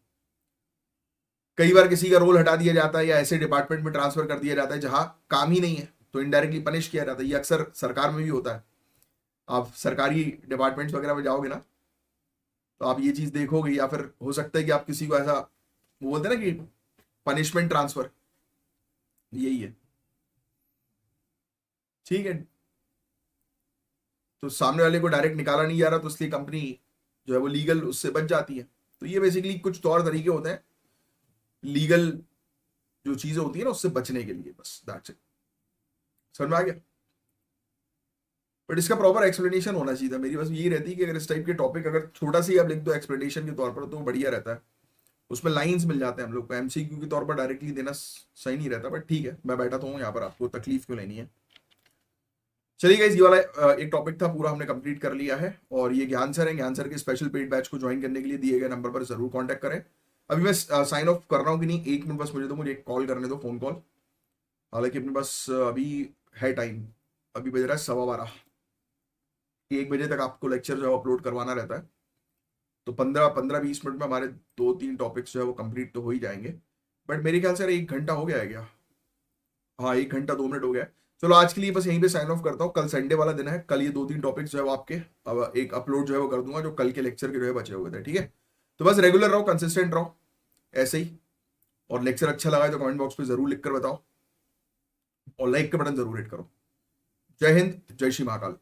Speaker 1: कई बार किसी का रोल हटा दिया जाता है या ऐसे डिपार्टमेंट में ट्रांसफर कर दिया जाता है जहां काम ही नहीं है, तो इनडायरेक्टली पनिश किया जाता है। ये अक्सर सरकार में भी होता है। आप सरकारी डिपार्टमेंट्स वगैरह में जाओगे ना, तो आप ये चीज देखोगे, या फिर हो सकता है कि आप किसी को ऐसा, वो बोलते हैं ना कि पनिशमेंट ट्रांसफर, यही है। ठीक है, तो सामने वाले को डायरेक्ट निकाला नहीं जा रहा, तो इसलिए कंपनी जो है वो लीगल उससे बच जाती है। तो ये बेसिकली कुछ तौर तरीके होते हैं लीगल जो चीजें होती है ना उससे बचने के लिए, बस दैट्स इट। समझ में आ गया? बट इसका प्रॉपर एक्सप्लेनेशन होना चाहिए था। मेरी बस यही रहती है कि अगर इस टाइप के टॉपिक अगर छोटा सा ही आप लिख दो एक्सप्लेनेशन के तौर पर, तो बढ़िया रहता है, उसमें लाइंस मिल जाते हैं हम लोग को। एमसीक्यू के तौर पर डायरेक्टली देना सही नहीं रहता, बट ठीक है, मैं बैठा तो हूँ यहाँ पर, आपको तकलीफ क्यों लेनी है। चलिए गाइस, ये वाला एक टॉपिक था, पूरा हमने कंप्लीट कर लिया है। और ये ज्ञान सर है, ज्ञान सर के स्पेशल पेड बैच को ज्वाइन करने के लिए दिए गए नंबर पर जरूर कांटेक्ट करें। अभी मैं साइन ऑफ कर रहा हूँ कि नहीं, 1 मिनट बस मुझे, तो मुझे एक कॉल करने दो, फोन कॉल। हालांकि अपने पास अभी है टाइम, अभी बज रहा है 12:15, 1 बजे तक आपको लेक्चर जो है अपलोड करवाना रहता है। तो 15-20 मिनट में हमारे 2-3 टॉपिक्स जो है वो कंप्लीट तो हो ही जाएंगे। बट मेरे ख्याल से 1 घंटा हो गया है क्या? हाँ, 1 घंटा 2 मिनट हो गया है। चलो आज के लिए बस यहीं पे साइन ऑफ करता हूँ। कल संडे वाला दिन है, कल ये 2-3 टॉपिक्स जो है वो आपके अब एक अपलोड जो है वो कर दूंगा, जो कल के लेक्चर के जो है बचे हुए थे। ठीक है, तो बस रेगुलर रहो, कंसिस्टेंट रहो ऐसे ही। और लेक्चर अच्छा लगा है तो कमेंट बॉक्स पे जरूर लिख कर बताओ, और लाइक का बटन जरूर हिट करो। जय हिंद, जय श्री महाकाल।